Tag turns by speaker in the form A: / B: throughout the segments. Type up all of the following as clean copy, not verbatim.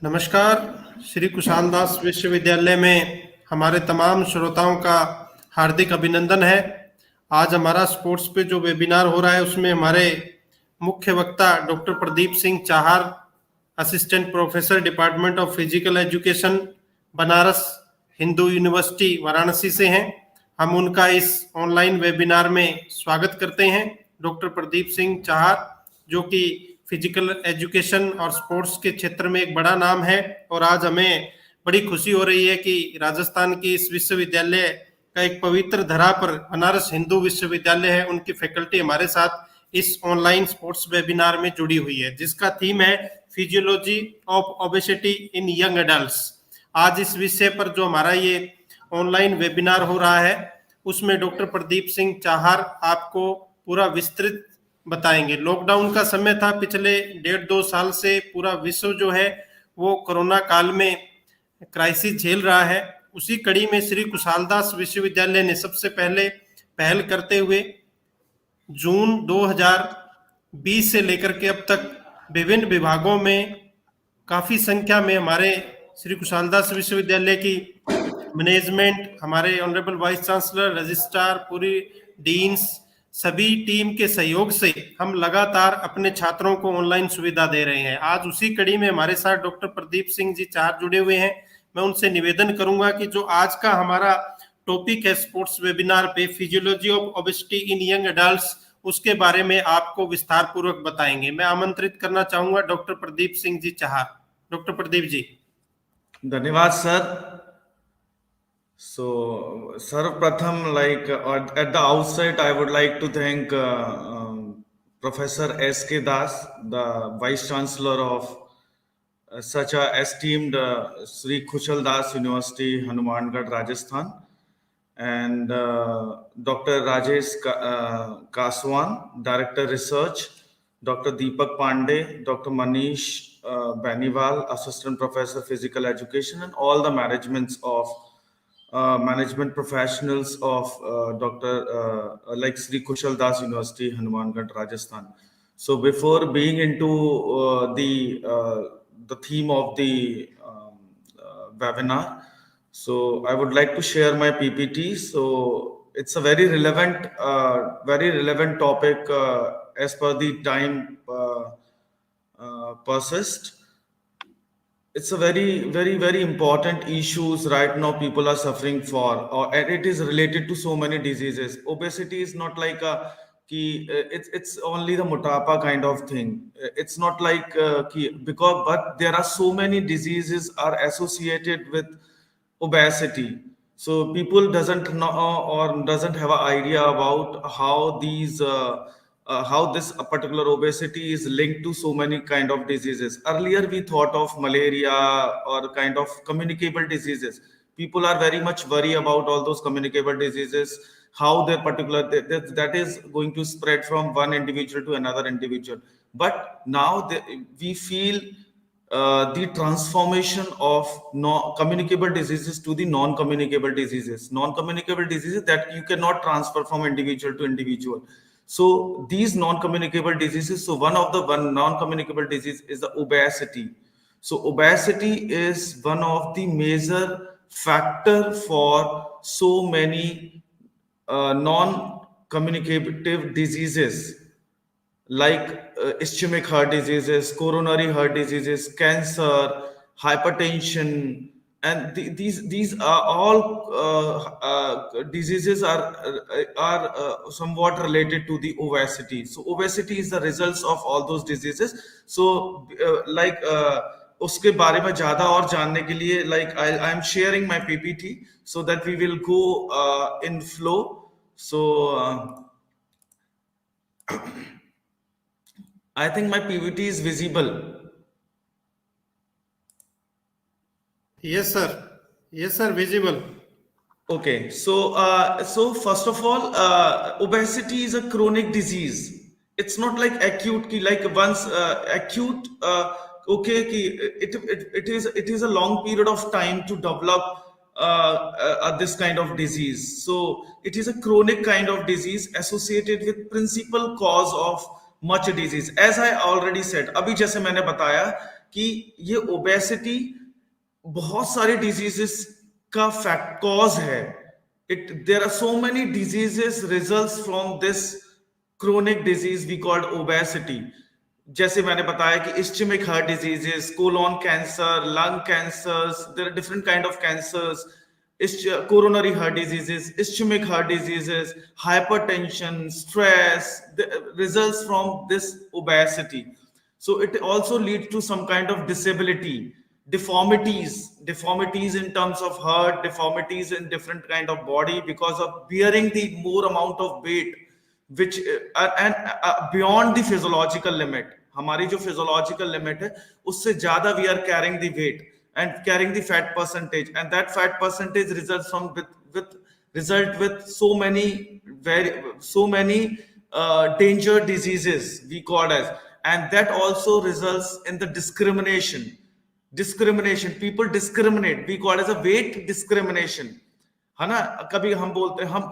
A: नमस्कार। श्री कुशाल दास विश्वविद्यालय में हमारे तमाम श्रोताओं का हार्दिक अभिनंदन है। आज हमारा स्पोर्ट्स पे जो वेबिनार हो रहा है उसमें हमारे मुख्य वक्ता doctor Pradeep Singh Chahar, assistant professor department of physical education, Banaras Hindu university Varanasi से हैं। हम उनका इस ऑनलाइन वेबिनार में स्वागत करते हैं। डॉक्टर प्रदीप सिंह चाहर जो कि फिजिकल एजुकेशन और स्पोर्ट्स के क्षेत्र में एक बड़ा नाम है, और आज हमें बड़ी खुशी हो रही है कि राजस्थान की इस विश्वविद्यालय का एक पवित्र धरा पर बनारस हिंदू विश्वविद्यालय है, उनकी फैकल्टी हमारे साथ इस ऑनलाइन स्पोर्ट्स वेबिनार में जुड़ी हुई है, जिसका थीम है physiology of obesity in young adults. आज इस विषय पर जो हमारा ये ऑनलाइन वेबिनार हो रहा है उसमें डॉक्टर प्रदीप सिंह चाहर आपको पूरा विस्तृत बताएंगे। लॉकडाउन का समय था, पिछले 1.5-2 साल से पूरा विश्व जो है वो कोरोना काल में क्राइसिस झेल रहा है। उसी कड़ी में श्री कुशालदास विश्वविद्यालय ने सबसे पहले पहल करते हुए जून 2020 से लेकर के अब तक विभिन्न विभागों में काफी संख्या में हमारे श्री कुशालदास विश्वविद्यालय की मैनेजमेंट, हमारे ऑनरेबल वाइस चांसलर, रजिस्ट्रार, पूरी डीन्स, सभी टीम के सहयोग से हम लगातार अपने छात्रों को ऑनलाइन सुविधा दे रहे हैं। आज उसी कड़ी में हमारे साथ डॉक्टर प्रदीप सिंह जी चाहर जुड़े हुए हैं। मैं उनसे निवेदन करूंगा कि जो आज का हमारा टॉपिक है स्पोर्ट्स वेबिनार पे, physiology of obesity in young adults, उसके बारे में आपको विस्तार पूर्वक बताएंगे। मैं आमंत्रित करना चाहूंगा डॉक्टर प्रदीप सिंह जी चाहर। डॉक्टर प्रदीप जी।
B: धन्यवाद सर। So, सर्वप्रथम at the outset, I would like to thank Professor S.K. Das, the Vice Chancellor of such a esteemed Sri Kushal Das University, Hanumangarh, Rajasthan, and Dr. Rajesh Kaswan, Director Research, Dr. Deepak Pandey, Dr. Manish Baniwal, Assistant Professor Physical Education, and all the managements of management professionals of like Sri Kushal Das University, Hanumangarh, Rajasthan. So before being into the theme of the webinar, so I would like to share my PPT. So it's a very relevant topic as per the time persist. It's a very important issues right now people are suffering for, and it is related to so many diseases. Obesity is not like it's only the motapa kind of thing. It's not like but there are so many diseases are associated with obesity. So people doesn't know or doesn't have an idea about how these how this particular obesity is linked to so many kind of diseases. Earlier we thought of malaria or kind of communicable diseases. People are very much worried about all those communicable diseases, how their particular that is going to spread from one individual to another individual. But now we feel the transformation of communicable diseases to the non-communicable diseases that you cannot transfer from individual to individual. So these non-communicable diseases, so one non-communicable disease is the obesity. So obesity is one of the major factor for so many non-communicative diseases like ischemic heart diseases, coronary heart diseases, cancer, hypertension, and these are all diseases are somewhat related to the obesity. So obesity is the results of all those diseases. So उसके बारे में ज्यादा और जानने के लिए I am sharing my PPT so that we will go in flow. So I think my PPT is visible.
A: Yes sir, visible.
B: Okay, so first of all, obesity is a chronic disease. It's not like acute like once acute it is a long period of time to develop this kind of disease. So it is a chronic kind of disease associated with principal cause of much disease. As I already said, अभी जैसे मैंने बताया कि ये obesity बहुत सारे diseases का fact cause है. It there are so many diseases results from this chronic disease we called obesity. जैसे मैंने बताया कि ischemic heart diseases, colon cancer, lung cancers, there are different kind of cancers, coronary heart diseases, ischemic heart diseases, hypertension, stress, the results from this obesity. So it also leads to some kind of disability, deformities in terms of heart, deformities in different kind of body because of bearing the more amount of weight which and beyond the physiological limit. हमारी जो physiological limit है उससे ज्यादा we are carrying the weight and carrying the fat percentage, and that fat percentage results from with so many danger diseases we call as, and that also results in the discrimination. People discriminate, we call it as a weight discrimination, है ना. कभी हम बोलते हैं हम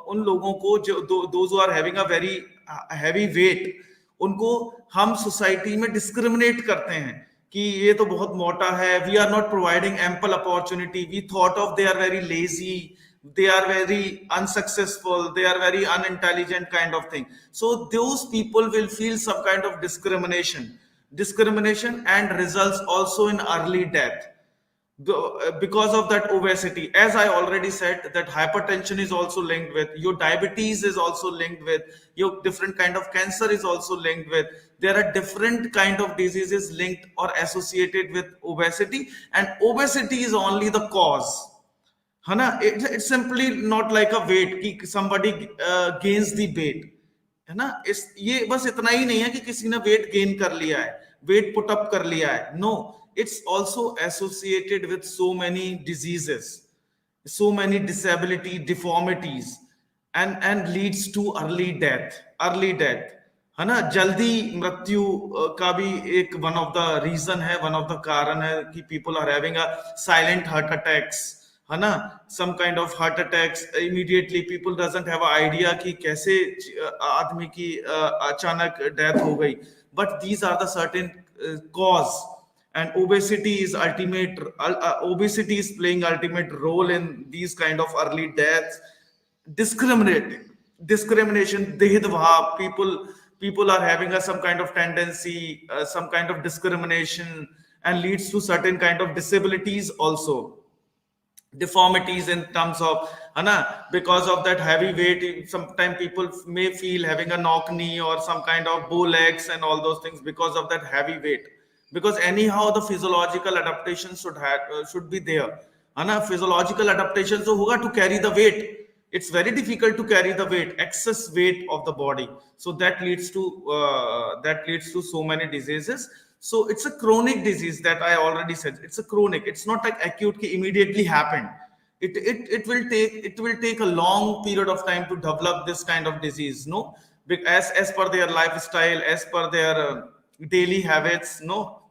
B: उन लोगों को जो those who are having a very heavy weight, उनको हम सोसाइटी में डिस्क्रिमिनेट करते हैं कि ये तो बहुत मोटा है. We are not providing ample opportunity. We thought of they are very lazy, they are very unsuccessful, they are very unintelligent kind of thing. So those people will feel some kind of discrimination and results also in early death because of that obesity. As I already said, that hypertension is also linked with your diabetes, is also linked with your different kind of cancer, is also linked with. There are different kind of diseases linked or associated with obesity, and obesity is only the cause, है ना. It's simply not like a weight कि somebody gains the weight, है ना. ये बस इतना ही नहीं है कि किसी ने weight gain कर लिया है, weight put up कर लिया है. No, it's also associated with so many diseases, so many disability, deformities, and leads to early death, है ना. जल्दी मृत्यु का भी एक one of the reason है, one of the कारण है कि people are having a silent heart attacks, है ना. some kind of heart attacks immediately, people doesn't have an idea कि कैसे आदमी की अचानक डेथ हो गई, but these are the certain cause, and obesity is playing ultimate role in these kind of early deaths. Discrimination, भेदभाव, people are having some kind of tendency, some kind of discrimination, and leads to certain kind of disabilities also, deformities in terms of, है ना. because of that heavy weight, sometimes people may feel having a knock knee or some kind of bow legs and all those things because of that heavy weight, because anyhow the physiological adaptation should be there, है ना. physiological adaptation तो होगा to carry the weight. It's very difficult to carry the weight, excess weight of the body. So that leads to so many diseases. So it's a chronic disease that I already said. It's a chronic. It's not like acute ki immediately happened. It will take a long period of time to develop this kind of disease, no? As per their lifestyle, as per their daily habits, no?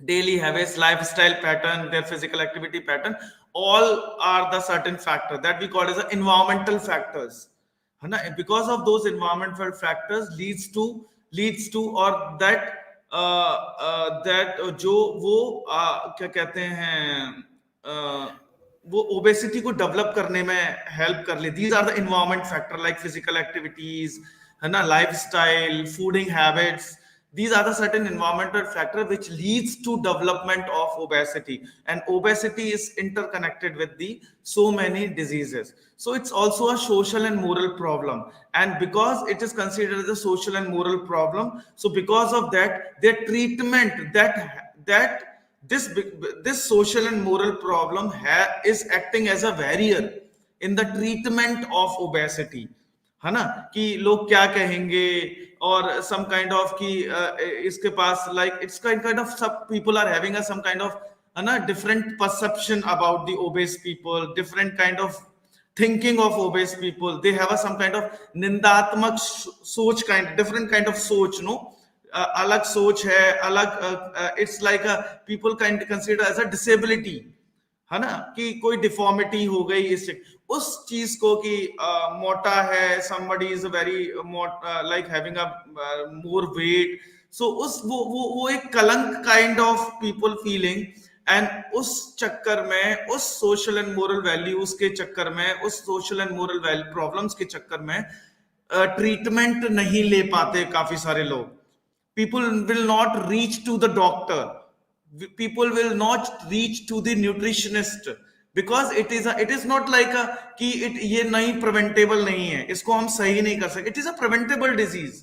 B: Daily habits, lifestyle pattern, their physical activity pattern, all are the certain factor that we call as the environmental factors, है ना. because of those environmental factors leads to or that जो वो क्या कहते हैं वो obesity को develop करने में हेल्प कर ले. these are the environment factor like physical activities, है ना, lifestyle, fooding habits. These are the certain environmental factor which leads to development of obesity, and obesity is interconnected with the so many diseases. So it's also a social and moral problem, and because it is considered as a social and moral problem, so because of that their treatment, that this social and moral problem is acting as a barrier in the treatment of obesity, है ना. कि लोग क्या कहेंगे, और some kind of कि इसके पास like it's kind of some people are having some kind of, है ना, different perception about the obese people, different kind of thinking of obese people. They have some kind of निंदात्मक सोच, different kind of सोच, no. अलग सोच है, अलग it's like a people can consider as a disability, है ना, कि कोई डिफॉर्मिटी हो गई इससे, उस चीज को कि मोटा है, somebody is very like having a more weight, सो उस वो एक कलंक kind of people feeling, and उस चक्कर में, उस सोशल एंड मोरल वैल्यूज के चक्कर में, उस सोशल एंड मोरल प्रॉब्लम्स के चक्कर में ट्रीटमेंट नहीं ले पाते काफी सारे लोग. People will not reach to the doctor, people will not reach to the nutritionist, because it is not like a कि ये नहीं preventable नहीं है, इसको हम सही नहीं कर सकते. It is a preventable disease,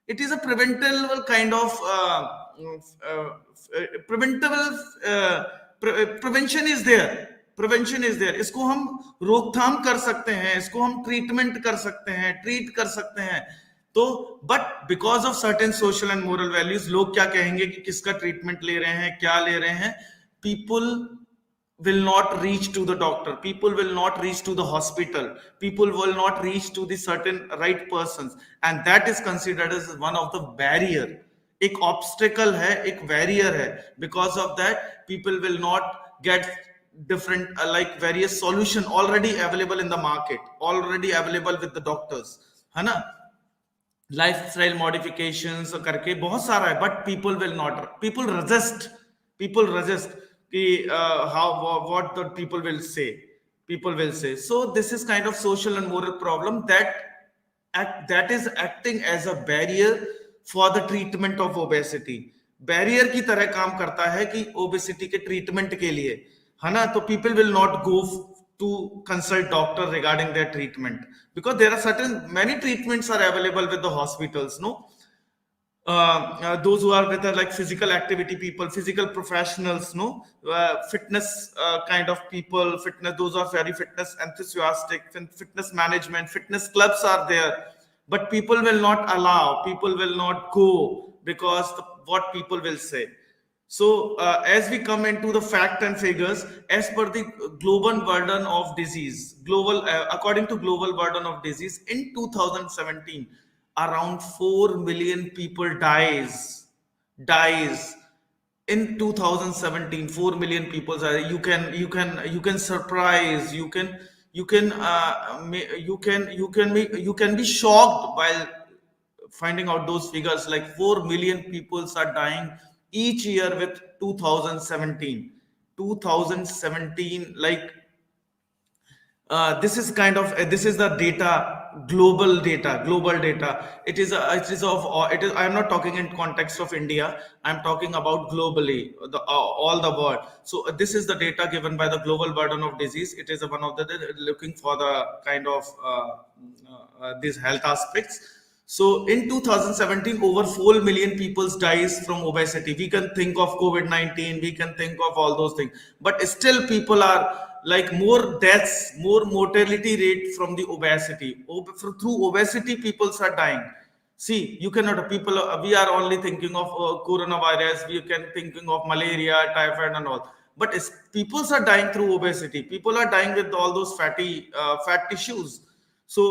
B: it is a preventable kind of prevention is there, prevention is there. इसको हम रोकथाम कर सकते हैं, इसको हम ट्रीटमेंट कर सकते हैं, ट्रीट कर सकते हैं. तो but because of certain social and moral values, लोग क्या कहेंगे कि किसका ट्रीटमेंट ले रहे हैं, क्या ले रहे हैं. People will not reach to the doctor, people will not reach to the hospital, people will not reach to the certain right persons, and that is considered as one of the barrier. एक obstacle है, एक barrier है. Because of that, people will not get different like various solution already available in the market, already available with the doctors, है ना. Lifestyle modifications करके बहुत सारा है, but people will not, people resist कि how what the people will say. So this is kind of social and moral problem that is acting as a barrier for the treatment of obesity. Barrier की तरह काम करता है कि obesity के treatment के लिए, है ना. तो people will not go to consult doctor regarding their treatment, because there are many treatments are available with the hospitals, no. Those who are with like physical activity people, physical professionals, no, fitness kind of people, fitness, those are very fitness enthusiastic, fitness management, fitness clubs are there, but people will not allow, people will not go, because what people will say. So as we come into the fact and figures, as per the global burden of disease, according to global burden of disease, in 2017, around 4 million people dies in 2017. 4 million people are, you can surprise, you can be shocked while finding out those figures. Like 4 million people are dying each year with 2017, like this is kind of this is the data, global data. It is I am not talking in context of India, I am talking about globally, all the world. So this is the data given by the global burden of disease. It is one of the looking for the kind of these health aspects. So in 2017, over 4 million people dies from obesity. We can think of COVID-19, we can think of all those things, but still people are like more deaths, more mortality rate from the obesity. Through obesity, people are dying. See, you cannot, people, we are only thinking of coronavirus, we can thinking of malaria, typhoid and all, but people are dying through obesity. People are dying with all those fat tissues. So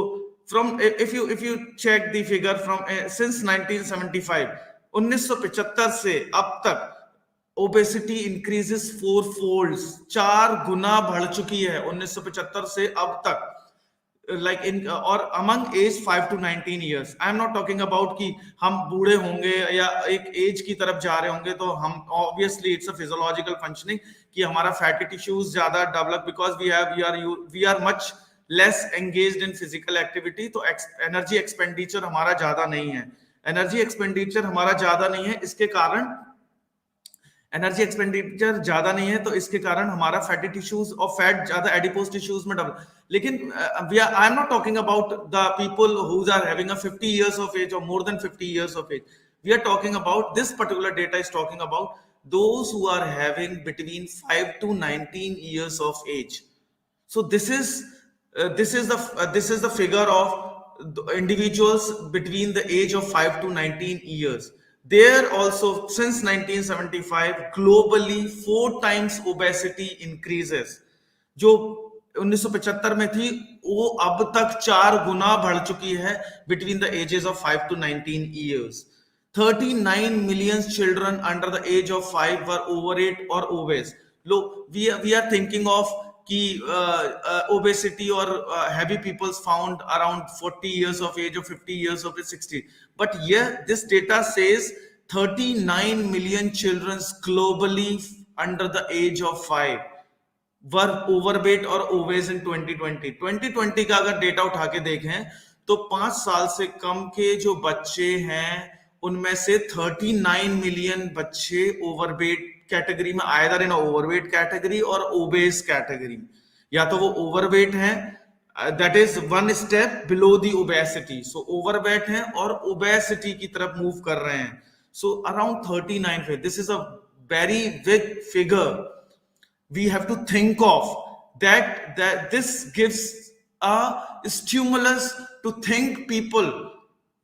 B: from, if you check the figure from since 1975, 1975 से अब तक obesity increases 4 folds, 4 गुना बढ़ चुकी है 1975 से अब तक. like in or among age 5 to 19 years. I am not talking about कि हम बूढ़े होंगे या एक एज की तरफ जा रहे होंगे तो हम obviously it's a physiological functioning कि हमारा fatty tissues ज्यादा develop because we are much less engaged in physical activity. तो energy expenditure हमारा ज्यादा नहीं है, इसके कारण एनर्जी एक्सपेंडिचर ज्यादा नहीं है, तो इसके कारण हमारा फैटी टिश्यूज और फैट ज्यादा एडिपोज टिश्यूज में डेवलप. लेकिन I am not talking about the people who are having a 50 years of age or more than 50 years of age. We are talking about, this particular data is talking about those who are having between 5 to 19 years of age. So this is the figure of individuals between the age of 5 to 19 years. There also, since 1975, globally 4 times obesity increases. जो 1975 में थी वो अब तक 4 गुना बढ़ चुकी है between the ages of 5 to 19 years. 39 million children under the age of 5 were overweight or obese. Look, we are thinking of कि obesity or heavy people found around 40 years of age or 50 years of age, 60. But yeah, this data says 39 million children globally under the age of 5 were overweight और OBCs इन 2020 का अगर data उठा के देखें तो 5 साल से कम के जो बच्चे हैं उनमें से 39 मिलियन बच्चे ओवरवेट कैटेगरी में, आइदर इन ओवरवेट कैटेगरी और ओबेस कैटेगरी। या तो वो ओवरवेट हैं, that is one step below the obesity, so overweight हैं और ओबेसिटी की तरफ मूव कर रहे हैं। So around 39, this is a very big figure we have to think of that this gives a stimulus to think people,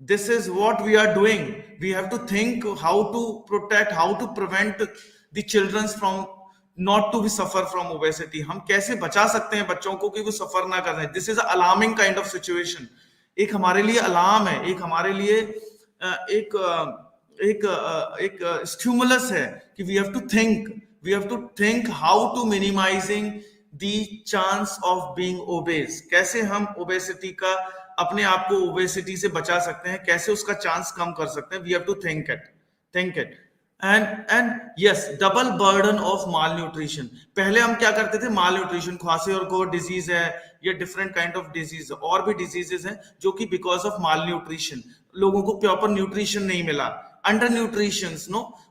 B: this is what we are doing, we have to think how to protect, how to prevent the children from not to be suffer from obesity, हम कैसे बचा सकते हैं बच्चों को कि वो सफर ना करें। this is a alarming kind of situation, एक हमारे लिए अलार्म है, एक हमारे लिए एक स्टिमुलस है कि we have to think how to minimizing the chance of being obese, कैसे हम obesity का, अपने आप को obesity से बचा सकते हैं, कैसे उसका चांस कम कर सकते हैं। we have to think it and yes, double burden of malnutrition। पहले हम क्या करते थे, malnutrition ख्वासे और कोर डिजीज है या डिफरेंट काइंड ऑफ डिजीज, और भी डिजीजेस हैं जो कि बिकॉज ऑफ malnutrition लोगों को प्रॉपर न्यूट्रिशन नहीं मिला, अंडर न्यूट्रिशन,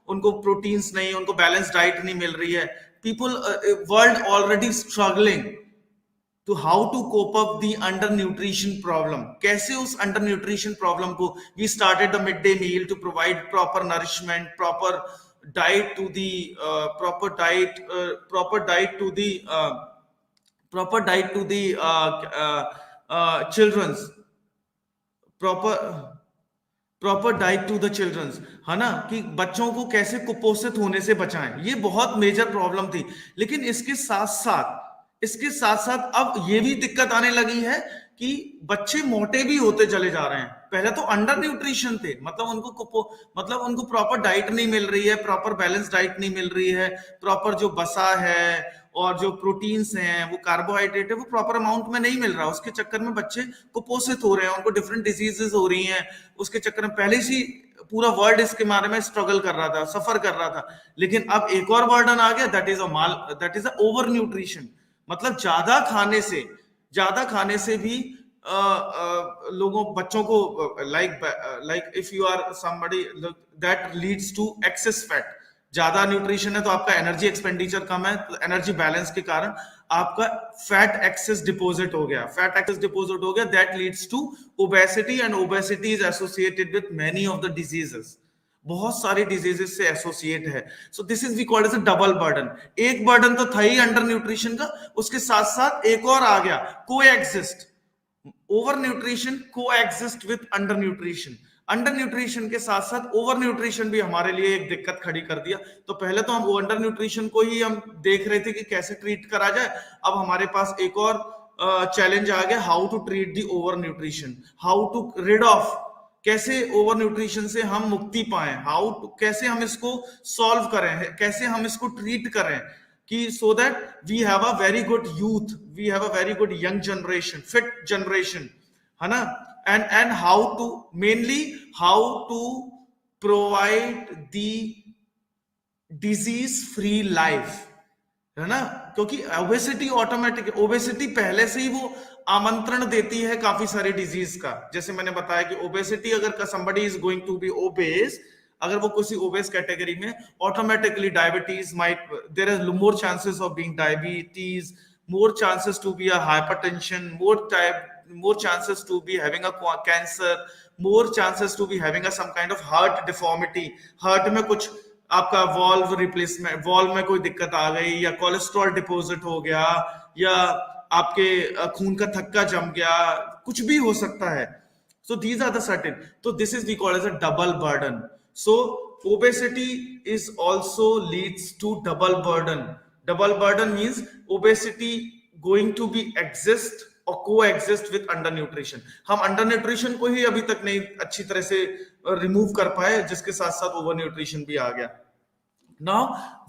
B: उनको प्रोटीन्स नहीं, उनको बैलेंस डाइट नहीं मिल रही है। People world already struggling to how to cope up the under nutrition problem, कैसे उस अंडर न्यूट्रिशन प्रॉब्लम को, we started the mid day meal to provide proper nourishment, proper diet to the childrens, proper diet to the childrens, है ना, कि बच्चों को कैसे कुपोषित होने से बचाएं। ये बहुत मेजर प्रॉब्लम थी। लेकिन इसके साथ साथ अब ये भी दिक्कत आने लगी है कि बच्चे मोटे भी होते चले जा रहे हैं। पहले तो अंडर न्यूट्रिशन थे, मतलब उनको प्रॉपर डाइट नहीं मिल रही है, प्रॉपर बैलेंस डाइट नहीं मिल रही है, प्रॉपर जो वसा है और जो प्रोटीन्स हैं, वो कार्बोहाइड्रेट है, वो प्रॉपर अमाउंट में नहीं मिल रहा। उसके चक्कर में बच्चे कुपोषित हो रहे हैं, उनको डिफरेंट डिजीजेस हो रही हैं। उसके चक्कर में पहले से पूरा वर्ल्ड इसके बारे में स्ट्रगल कर रहा था, सफर कर रहा था। लेकिन अब एक और बर्डन आ गया, that is a over nutrition. मतलब ज्यादा खाने से भी बच्चों को like if you are somebody that leads to excess fat. ज्यादा न्यूट्रिशन है तो आपका एनर्जी एक्सपेंडिचर कम है, तो एनर्जी बैलेंस के कारण आपका फैट एक्सेस डिपॉजिट हो गया, that leads to obesity, and obesity is associated with many of the diseases, बहुत सारे डिजीजेस से एसोसिएट है। So this is we called as a double burden. एक बर्डन तो था ही अंडर न्यूट्रिशन का, उसके साथ साथ एक और आ गया, coexist, over nutrition coexist with under nutrition. Under nutrition के साथ साथ ओवर न्यूट्रिशन भी हमारे लिए एक दिक्कत खड़ी कर दिया। तो पहले तो हम अंडर न्यूट्रिशन को ही हम देख रहे थे कि कैसे ट्रीट करा जाए, अब हमारे पास एक और चैलेंज आ गया, how to treat the over nutrition, how to rid off, कैसे ओवर न्यूट्रिशन से हम मुक्ति पाएं, कैसे हम इसको सॉल्व करें, कैसे हम इसको ट्रीट करें, कि so that we have a very good youth, we have a very good young generation, fit generation, है ना, and how to provide the disease free life, है ना। क्योंकि ओबेसिटी पहले से ही वो आमंत्रण देती है काफी सारे डिजीज का। जैसे मैंने बताया कि ओबेसिटी, अगर somebody is going to be obese, अगर वो किसी ओबेस कैटेगरी में, automatically diabetes there is more chances of being diabetes, more chances to be a hypertension, more chances to be having a cancer, more chances to be having some kind of heart deformity, heart में कुछ आपका valve replacement, valve में कोई दिक्कत आ गई, या cholesterol deposit हो गया, या आपके खून का थक्का जम गया, कुछ भी हो सकता है। So these are the certain, so this is we call as a double burden. So obesity is also leads to double burden means obesity going to be exist और coexist with under nutrition। हम under nutrition को ही अभी तक नहीं अच्छी तरह से remove कर पाए, जिसके साथ साथ ओवर न्यूट्रिशन भी आ गया। Now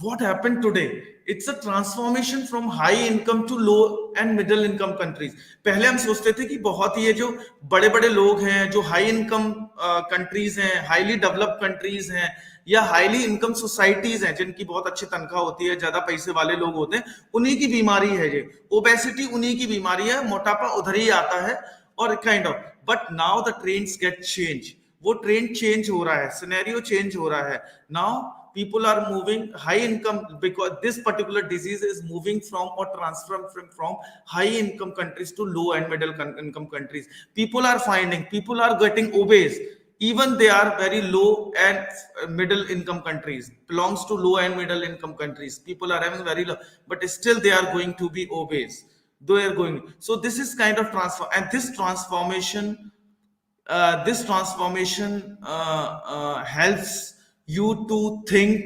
B: what happened today? It's a transformation from high income to low and middle income countries। पहले हम सोचते थे कि बहुत ही ये जो बड़े बड़े लोग हैं, जो हाई इनकम कंट्रीज हैं, हाईली डेवलप्ड कंट्रीज हैं, या हाईली इनकम सोसाइटीज हैं जिनकी बहुत अच्छी तनख्वाह होती है, ज्यादा पैसे वाले लोग होते हैं, उन्हीं की बीमारी है ये ओबेसिटी, उन्हीं की बीमारी है, मोटापा उधर ही आता है। और kind of, but now the trends get change, वो ट्रेंड चेंज हो रहा है, सिनेरियो चेंज हो रहा है। Now people are moving high income, because this particular disease is moving from or transferring from high income countries to low and middle income countries. People are finding, people are getting obese, even they are very low and middle income countries, belongs to low and middle income countries, people are having very low, but still they are going to be obese, they are going. So this is kind of transfer, and this transformation, helps you to think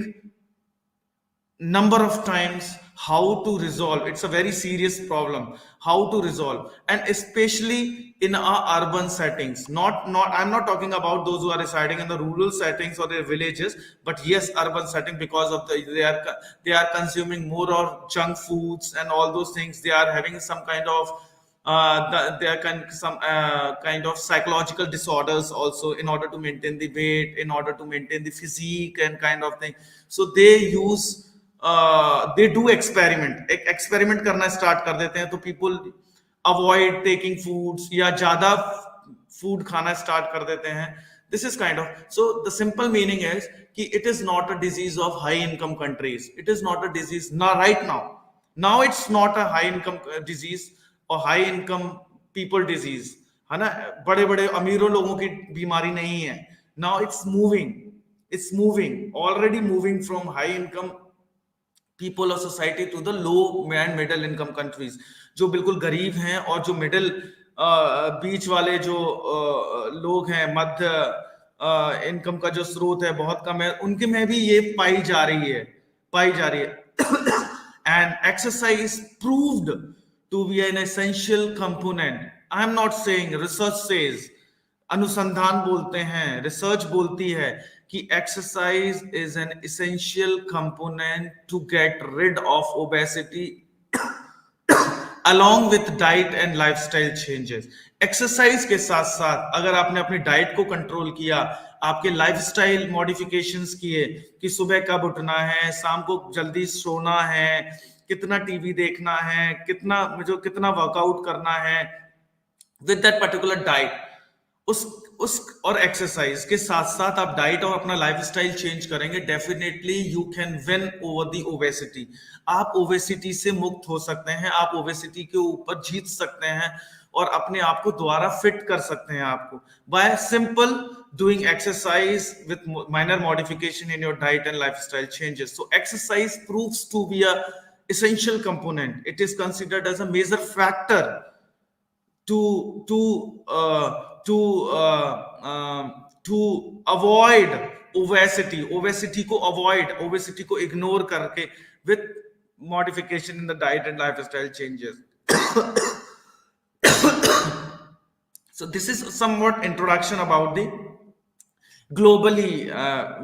B: number of times how to resolve. It's a very serious problem, how to resolve, and especially in our urban settings. Not I'm not talking about those who are residing in the rural settings or their villages, but yes, urban setting, because of they are consuming more of junk foods and all those things. They are having some kind of there can some kind of psychological disorders also, in order to maintain the weight, in order to maintain the physique and kind of thing. So they do experiment करना start कर देते हैं, तो people avoid taking foods या ज्यादा food खाना start कर देते हैं. This is kind of, so the simple meaning is कि it is not a disease of high income countries, it is not a disease now, right now it's not a high income disease और high income people disease है ना, बड़े बड़े अमीरों लोगों की बीमारी नहीं है. Now it's moving already moving from high income people और society to the low and middle income countries, जो बिल्कुल गरीब हैं और जो मिडिल बीच वाले जो लोग हैं, मध्य इनकम का जो स्रोत है बहुत कम है, उनके में भी ये पाई जा रही है. And exercise proved to be an essential component. I am not saying, research says, अनुसंधान बोलते हैं, रिसर्च बोलती है कि exercise is an essential component to get rid of obesity along with diet and lifestyle changes. Exercise के साथ साथ अगर आपने अपनी डाइट को कंट्रोल किया, आपके लाइफस्टाइल मॉडिफिकेशंस किए कि सुबह कब उठना है, शाम को जल्दी सोना है, कितना टीवी देखना है, कितना वर्कआउट करना है, विद दैट पर्टिकुलर डाइट, उस और एक्सरसाइज के साथ साथ आप डाइट और अपना लाइफस्टाइल चेंज करेंगे, definitely you can win over the obesity. आप ओबेसिटी से मुक्त हो सकते हैं, आप ओबेसिटी के ऊपर जीत सकते हैं और अपने आप को दोबारा फिट कर सकते हैं आपको bye simple doing exercise with minor modification in your diet and lifestyle changes. So exercise proves to be a essential component. It is considered as a major factor to avoid obesity को avoid, obesity को ignore करके with modification in the diet and lifestyle changes. So this is somewhat introduction about the globally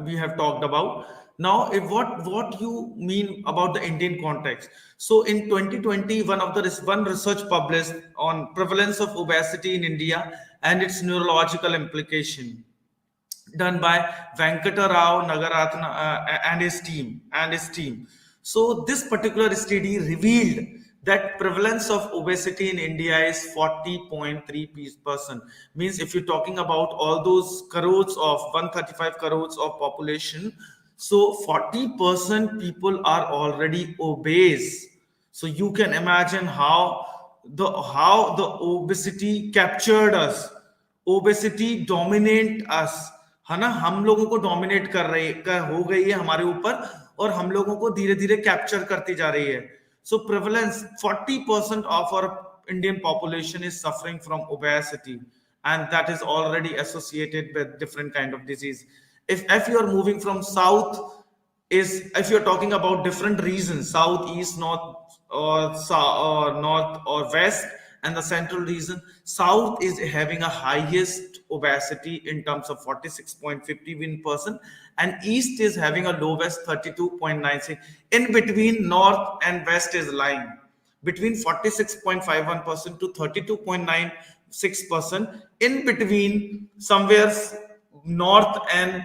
B: we have talked about. Now what you mean about the Indian context? So in 2020 one research published on prevalence of obesity in India and its neurological implication, done by Venkata Rao Nagaratna and his team. So this particular study revealed that prevalence of obesity in India is 40.3%. Means if you're talking about all those crores of 135 crores of population, so 40% people are already obese. So you can imagine how the obesity captured us, obesity dominate us, है ना, हम लोगों को dominate हो गई है हमारे ऊपर और हम लोगों को धीरे धीरे कैप्चर करती जा रही है. So prevalence, 40% of our Indian population is suffering from obesity, and that is already associated with different kind of disease. If you are moving from south, if you're talking about different regions, south, east, north, or west, and the central region, south is having a highest obesity in terms of 46.51%, and east is having a lowest 32.96. In between, north and west is lying between 46.51% to 32.96%. In between, somewhere north and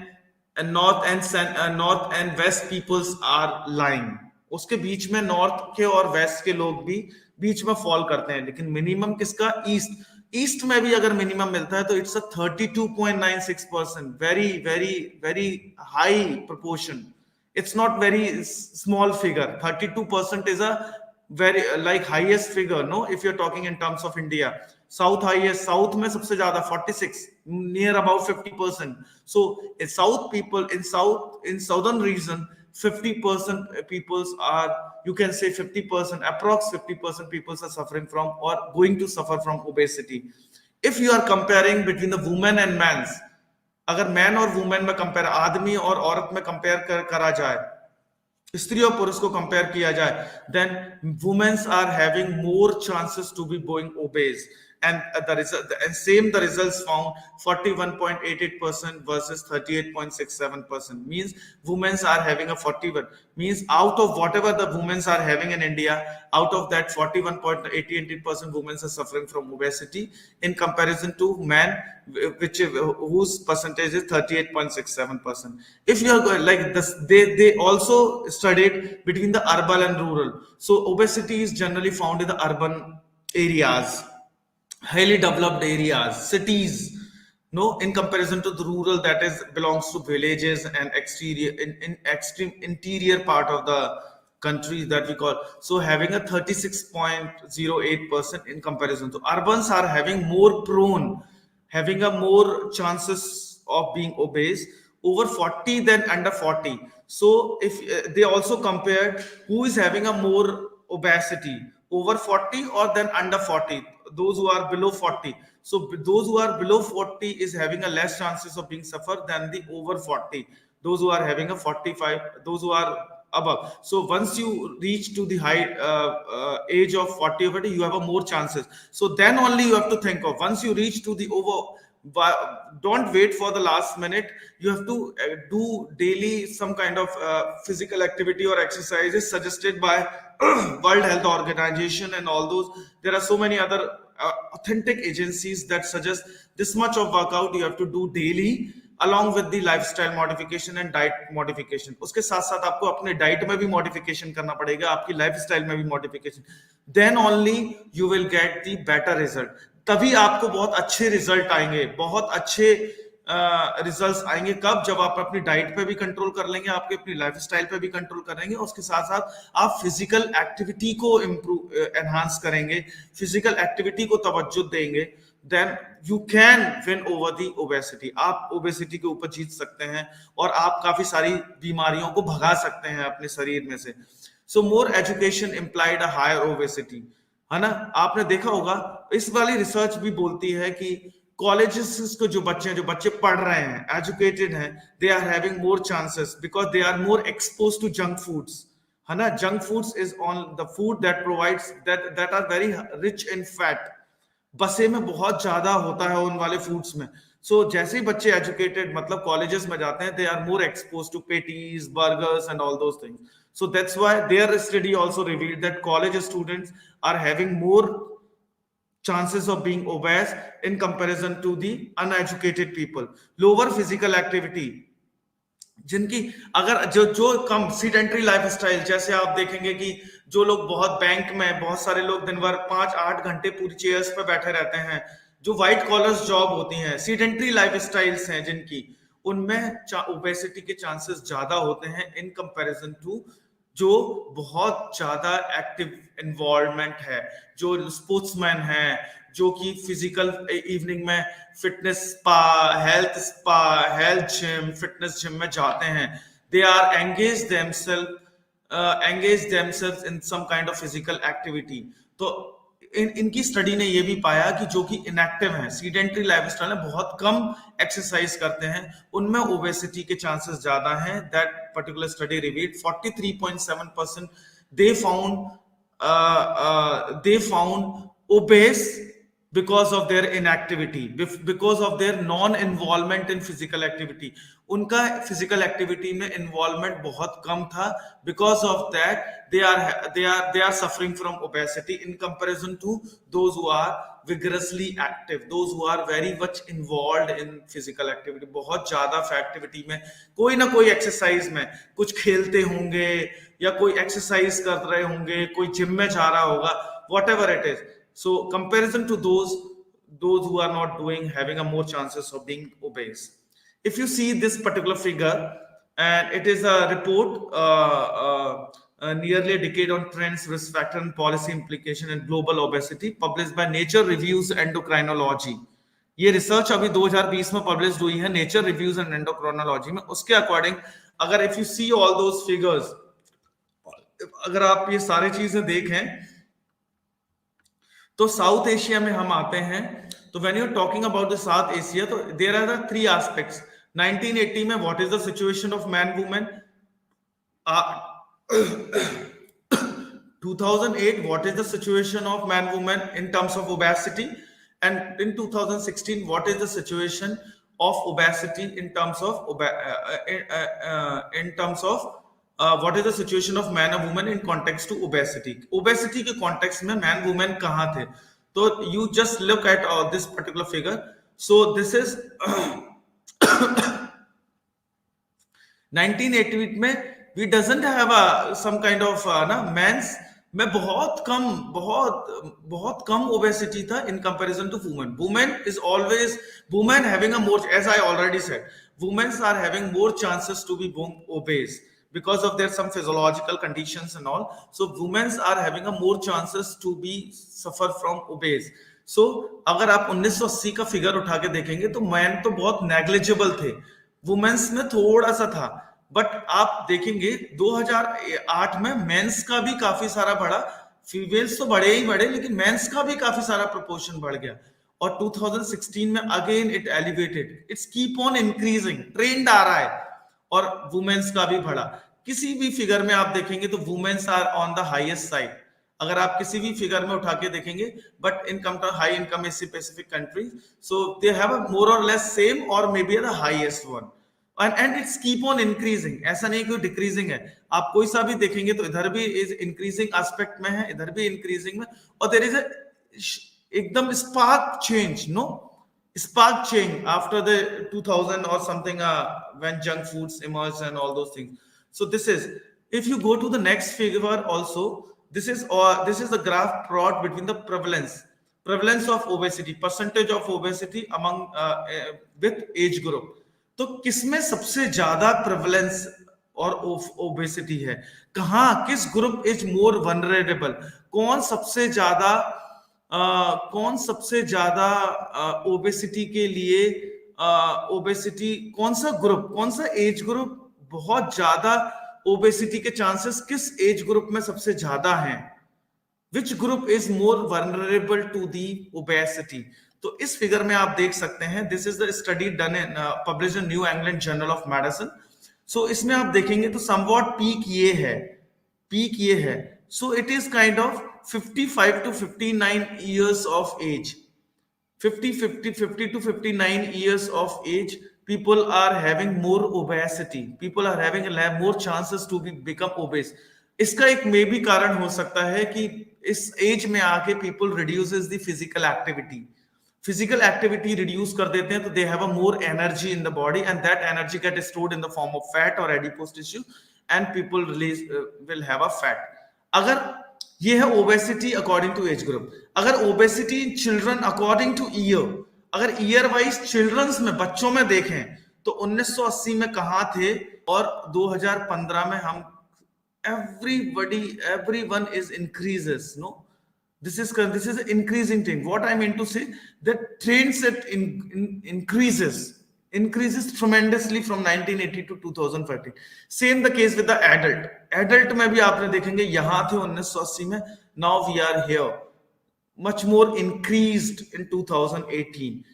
B: west peoples are lying, उसके बीच में north के और waste के लोग भी बीच में fall करते हैं, लेकिन मिनिमम किसका, ईस्ट में भी अगर मिनिमम मिलता है तो it's a 32.96%, very very very high proportion. It's not very small figure. 32% is a very like highest figure, no, if you're talking in terms of India. South highest, south में सबसे ज्यादा 46, near about 50%. So in south people, in southern region 50% peoples are, you can say 50%, approx 50% peoples are suffering from or going to suffer from obesity. If you are comparing between the women and men's, अगर man और women में compare, आदमी और औरत में compare करा जाए, स्त्री और पुरुष को कंपेयर किया जाए, then womens are having more chances to be going obese. And the results found 41.88% versus 38.67%, means women are having a 41, means out of whatever the women are having in India, out of that 41.88% women are suffering from obesity in comparison to men, whose percentage is 38.67%. If you are going like this, they also studied between the urban and rural. So obesity is generally found in the urban areas, highly developed areas, cities, no, in comparison to the rural that is belongs to villages and in extreme interior part of the country that we call. So having a 36.08% in comparison to urbans are having more prone, having a more chances of being obese over 40 than under 40. So if they also compared who is having a more obesity, over 40 or then under 40, those who are below 40. So those who are below 40 is having a less chances of being suffer than the over 40, those who are having a 45, those who are above. So once you reach to the high age of 40 over, you have a more chances. So then only you have to think of, once you reach to the over, don't wait for the last minute, you have to do daily some kind of physical activity or exercises suggested by World Health Organization and all those. There are so many other authentic agencies that suggest this much of workout you have to do daily, along with the lifestyle modification and diet modification. उसके साथ साथ आपको अपने diet में भी modification करना पड़ेगा, आपकी लाइफस्टाइल में भी modification, then only you will get the better result. तभी आपको बहुत अच्छे रिजल्ट आएंगे, बहुत अच्छे रिजल्ट्स आएंगे. कब? जब आप अपनी डाइट पे भी कंट्रोल कर लेंगे, आपके अपनी लाइफस्टाइल पे भी कंट्रोल करेंगे, उसके साथ साथ आप फिजिकल एक्टिविटी को इम्प्रूव एनहांस करेंगे, फिजिकल एक्टिविटी को तवज्जो देंगे, then you can win over the obesity. आप ओबेसिटी के ऊपर जीत सकते हैं और आप काफी सारी बीमारियों को भगा सकते हैं अपने शरीर में से. So more education implied a higher obesity, है ना. आपने देखा होगा, इस वाली रिसर्च भी बोलती है कि कॉलेजेस को जो बच्चे पढ़ रहे हैं, एजुकेटेड हैं, they are having more chances because they are more expose to junk foods, है ना. Junk foods is on the food that provides that are very rich in fat. बसे में बहुत ज्यादा होता है उन वाले फूड्स में. सो जैसे ही बच्चे एजुकेटेड मतलब कॉलेजेस में जाते हैं, they are more expose to patties, burgers and all those things. So that's why their study also revealed that college students are having more chances of being obese in comparison to the uneducated people. Lower physical activity, जिनकी अगर जो कम sedentary lifestyle, जैसे आप देखेंगे कि जो लोग बहुत बैंक में, बहुत सारे लोग दिन भर 5-8 घंटे पूरी चेयर्स पे बैठे रहते हैं, जो व्हाइट कॉलर्स जॉब होती हैं, सीडेंटरी लाइफस्टाइल्स हैं जिनकी, उनमें ओबेसिटी के चांसेस ज्यादा होते हैं इन कंपैरिजन टू जो बहुत ज्यादा एक्टिव इन्वॉल्वमेंट है, जो स्पोर्ट्समैन है, जो कि फिजिकल इवनिंग में fitness spa, health gym, fitness gym में जाते हैं. They are engage themselves in some kind of physical activity. तो इनकी स्टडी ने ये भी पाया कि जो कि इनएक्टिव हैं, सीडेंटरी लाइफस्टाइल में बहुत कम एक्सरसाइज करते हैं, उनमें ओबेसिटी के चांसेस ज्यादा हैं. That particular study revealed 43.7% they found obese because of their inactivity, because of their non involvement in physical activity. उनका physical activity में involvement बहुत कम था. Because of that they are suffering from obesity in comparison to those who are vigorously active, those who are very much involved in physical activity. बहुत ज्यादा activity में कोई ना कोई exercise में कुछ खेलते होंगे या कोई exercise कर रहे होंगे, कोई gym में जा रहा होगा, whatever it is. So comparison to those who are not doing, having a more chances of being obese. If you see this particular figure, and it is a report nearly a decade on trends, risk factor and policy implication in global obesity, published by Nature Reviews Endocrinology. ये research अभी 2020 में publish हुई है nature reviews and endocrinology में. उसके according अगर if you see all those figures, अगर आप ये सारी चीजें देखें तो साउथ एशिया में हम आते हैं. तो when you are talking about the South Asia, तो there are the three aspects. 1980 में what is the situation of man women, 2008 what is the situation of man woman in terms of obesity, and in 2016 what is the situation of obesity in terms of what is the situation of man and woman in context to obesity. Obesity के context में man woman कहाँ थे? तो you just look at this particular figure. So this is 1988 में we doesn't have some kind of men's में बहुत कम obesity था in comparison to women. Women having a more, as I already said, women are having more chances to be obese because of their some physiological conditions and all. So women are having a more chances to be suffer from obese. So अगर आप 1980 का figure उठा के देखेंगे तो man तो बहुत negligible थे, वुमेन्स में थोड़ा सा था. बट आप देखेंगे 2008 में मेंस का भी काफी सारा बढ़ा, फीमेल्स तो बड़े ही बड़े, लेकिन मेंस का भी काफी सारा प्रोपोर्शन बढ़ गया. और 2016 में again it elevated, it's keep on increasing, trend आ रहा है. और वुमेन्स का भी बढ़ा. किसी भी फिगर में आप देखेंगे तो womens are on the highest side, अगर आप किसी भी फिगर में उठा के देखेंगे. But in come to high income specific countries, so they have a more or less same or maybe the highest one. and it's keep on increasing, ऐसा नहीं कि डिक्रीजिंग है. आप कोई सा भी देखेंगे तो इधर भी इज इंक्रीजिंग एस्पेक्ट में है, इधर भी इंक्रीजिंग में. और देयर इज एकदम spark change, no spark change after the 2000 or something when junk foods emerged and all those things. So this is, if you go to the next figure also, this is the graph plot between the prevalence of obesity, percentage of obesity among with age group. तो किसमें सबसे ज्यादा prevalence और obesity है, कहां, किस group is more vulnerable, कौन सबसे ज्यादा ओबेसिटी के लिए ओबेसिटी, कौन सा एज ग्रुप बहुत ज्यादा ओबेसिटी के चांसेस किस एज ग्रुप में सबसे ज्यादा हैं, which group is more vulnerable to the obesity. तो इस फिगर में आप देख सकते हैं, this is the study done in published in New England journal of medicine. So इसमें आप देखेंगे तो समवॉट पीक ये है. So it is kind of 55 to 59 years of age, 50 to 59 years of age, people are having more obesity, people are having more chances to become obese. इसका एक मे भी कारण हो सकता है कि इस एज में आके people reduces the physical activity reduce कर देते हैं, तो they have a more energy in the body and that energy get stored in the form of fat or adipose tissue and people will have a fat. अगर ये है obesity according to age group. अगर obesity in children according to year, अगर year wise childrens में, बच्चों में देखें तो 1980 में कहां थे और 2015 में हम everyone is increases, no, this is an increasing trend. What I mean to say, the trend set increases tremendously from 1980 to 2014. Same the case with the adult में भी आपने देखेंगे यहां थे 1980 में, now we are here, much more increased in 2018.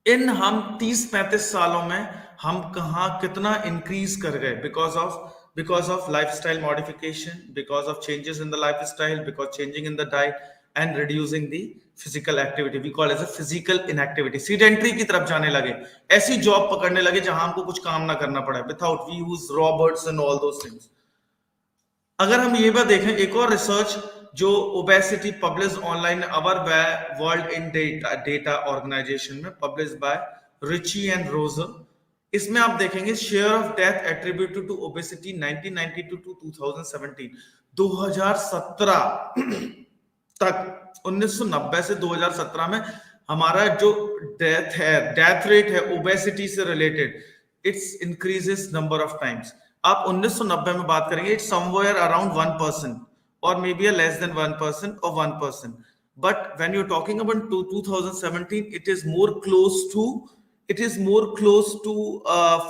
B: in हम 30-35 सालों में हम कहां कितना increase कर गए, because of lifestyle modification, because of changes in the lifestyle, because changing in the diet, and reducing the physical activity. We call as a physical inactivity. Sedentary की तरफ जाने लगे, ऐसी जॉब पकड़ने लगे जहां हमको कुछ काम ना करना पड़े, without we use robots and all those things. अगर हम ये बात देखें, एक और रिसर्च जो obesity publish online our by world in data organisation में publish by Richie and Roser, इसमें आप देखेंगे share of death attributed to obesity 1992 to 2017, 2017 तक, 1990 से 2017 में हमारा जो डेथ रेट है ओबेसिटी से related, it's increases number of times. आप 1990 में बात करेंगे, इट्स समवेयर अराउंड 1% और may be less than 1% or 1%. But when you're talking about 2017, it is more close to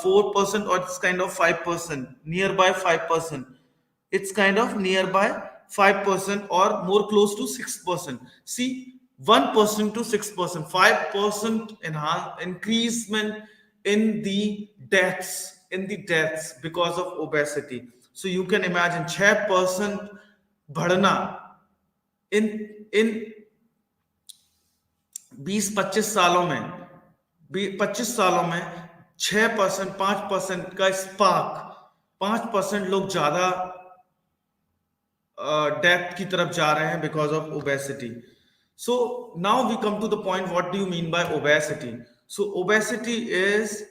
B: 4% or it's kind of 5%, nearby 5%. It's kind of nearby 5% or more close to 6%. See, 1% to 6%, 5% increasement in the deaths because of obesity. So you can imagine 6% बढ़ना in 20-25 सालों में 6%, 5% का spark, 5% लोग ज्यादा death की तरफ जा रहे हैं because of obesity. So now we come to the point, what do you mean by obesity? So obesity is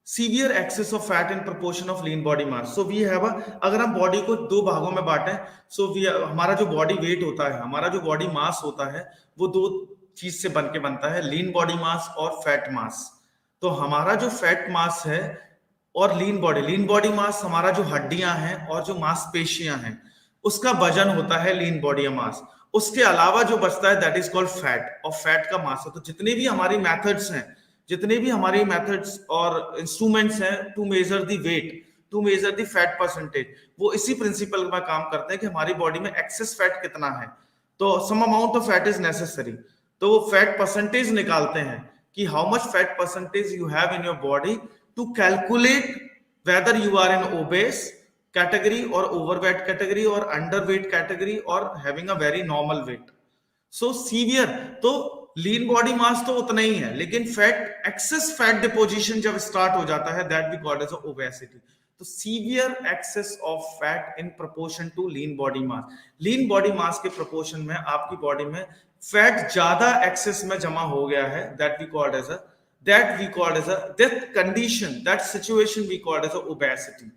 B: severe excess of fat in proportion of lean body mass. So we have अगर हम body को दो भागों में बांटें, so हमारा जो body weight होता है, हमारा जो बॉडी मास होता है, वो दो चीज से बनता है, लीन बॉडी मास और फैट मास. तो हमारा जो फैट मास है और लीन बॉडी मास हमारा जो हड्डियां हैं और जो मांसपेशियां हैं, उसका वजन होता है लीन बॉडी मास. उसके अलावा जो बचता है दैट इज कॉल्ड फैट, और फैट का मास है. तो जितने भी हमारी मेथड्स और इंस्ट्रूमेंट्स हैं to measure the weight, to measure the fat percentage, वो इसी प्रिंसिपल में काम करते हैं कि हमारी बॉडी में एक्सेस फैट कितना है. तो some amount of fat is necessary, तो वो फैट परसेंटेज निकालते हैं कि how much fat percentage you have in your body to calculate whether you are in obese category और ओवरवेट कैटेगरी और अंडरवेट कैटेगरी और having a very normal weight. So severe, तो lean body mass तो उतना ही है, लेकिन fat, excess fat deposition जब स्टार्ट हो जाता है, that we called as obesity. तो severe excess of fat in proportion to lean body mass. Lean body mass के प्रोपोर्शन में आपकी बॉडी में फैट ज्यादा एक्सेस में जमा हो गया है, that we called as that condition, that situation we called as a obesity.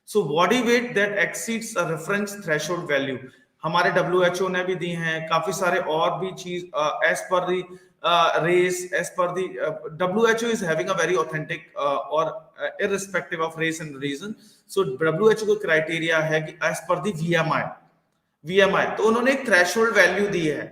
B: So body weight that exceeds a reference threshold value, हमारे WHO ने भी दी हैं, काफी सारे और भी चीज, as per the race, as per the WHO is having a very authentic or irrespective of race and region. So WHO का क्राइटेरिया है कि as per the VMI, तो उन्होंने एक थ्रेशोल्ड वैल्यू दी है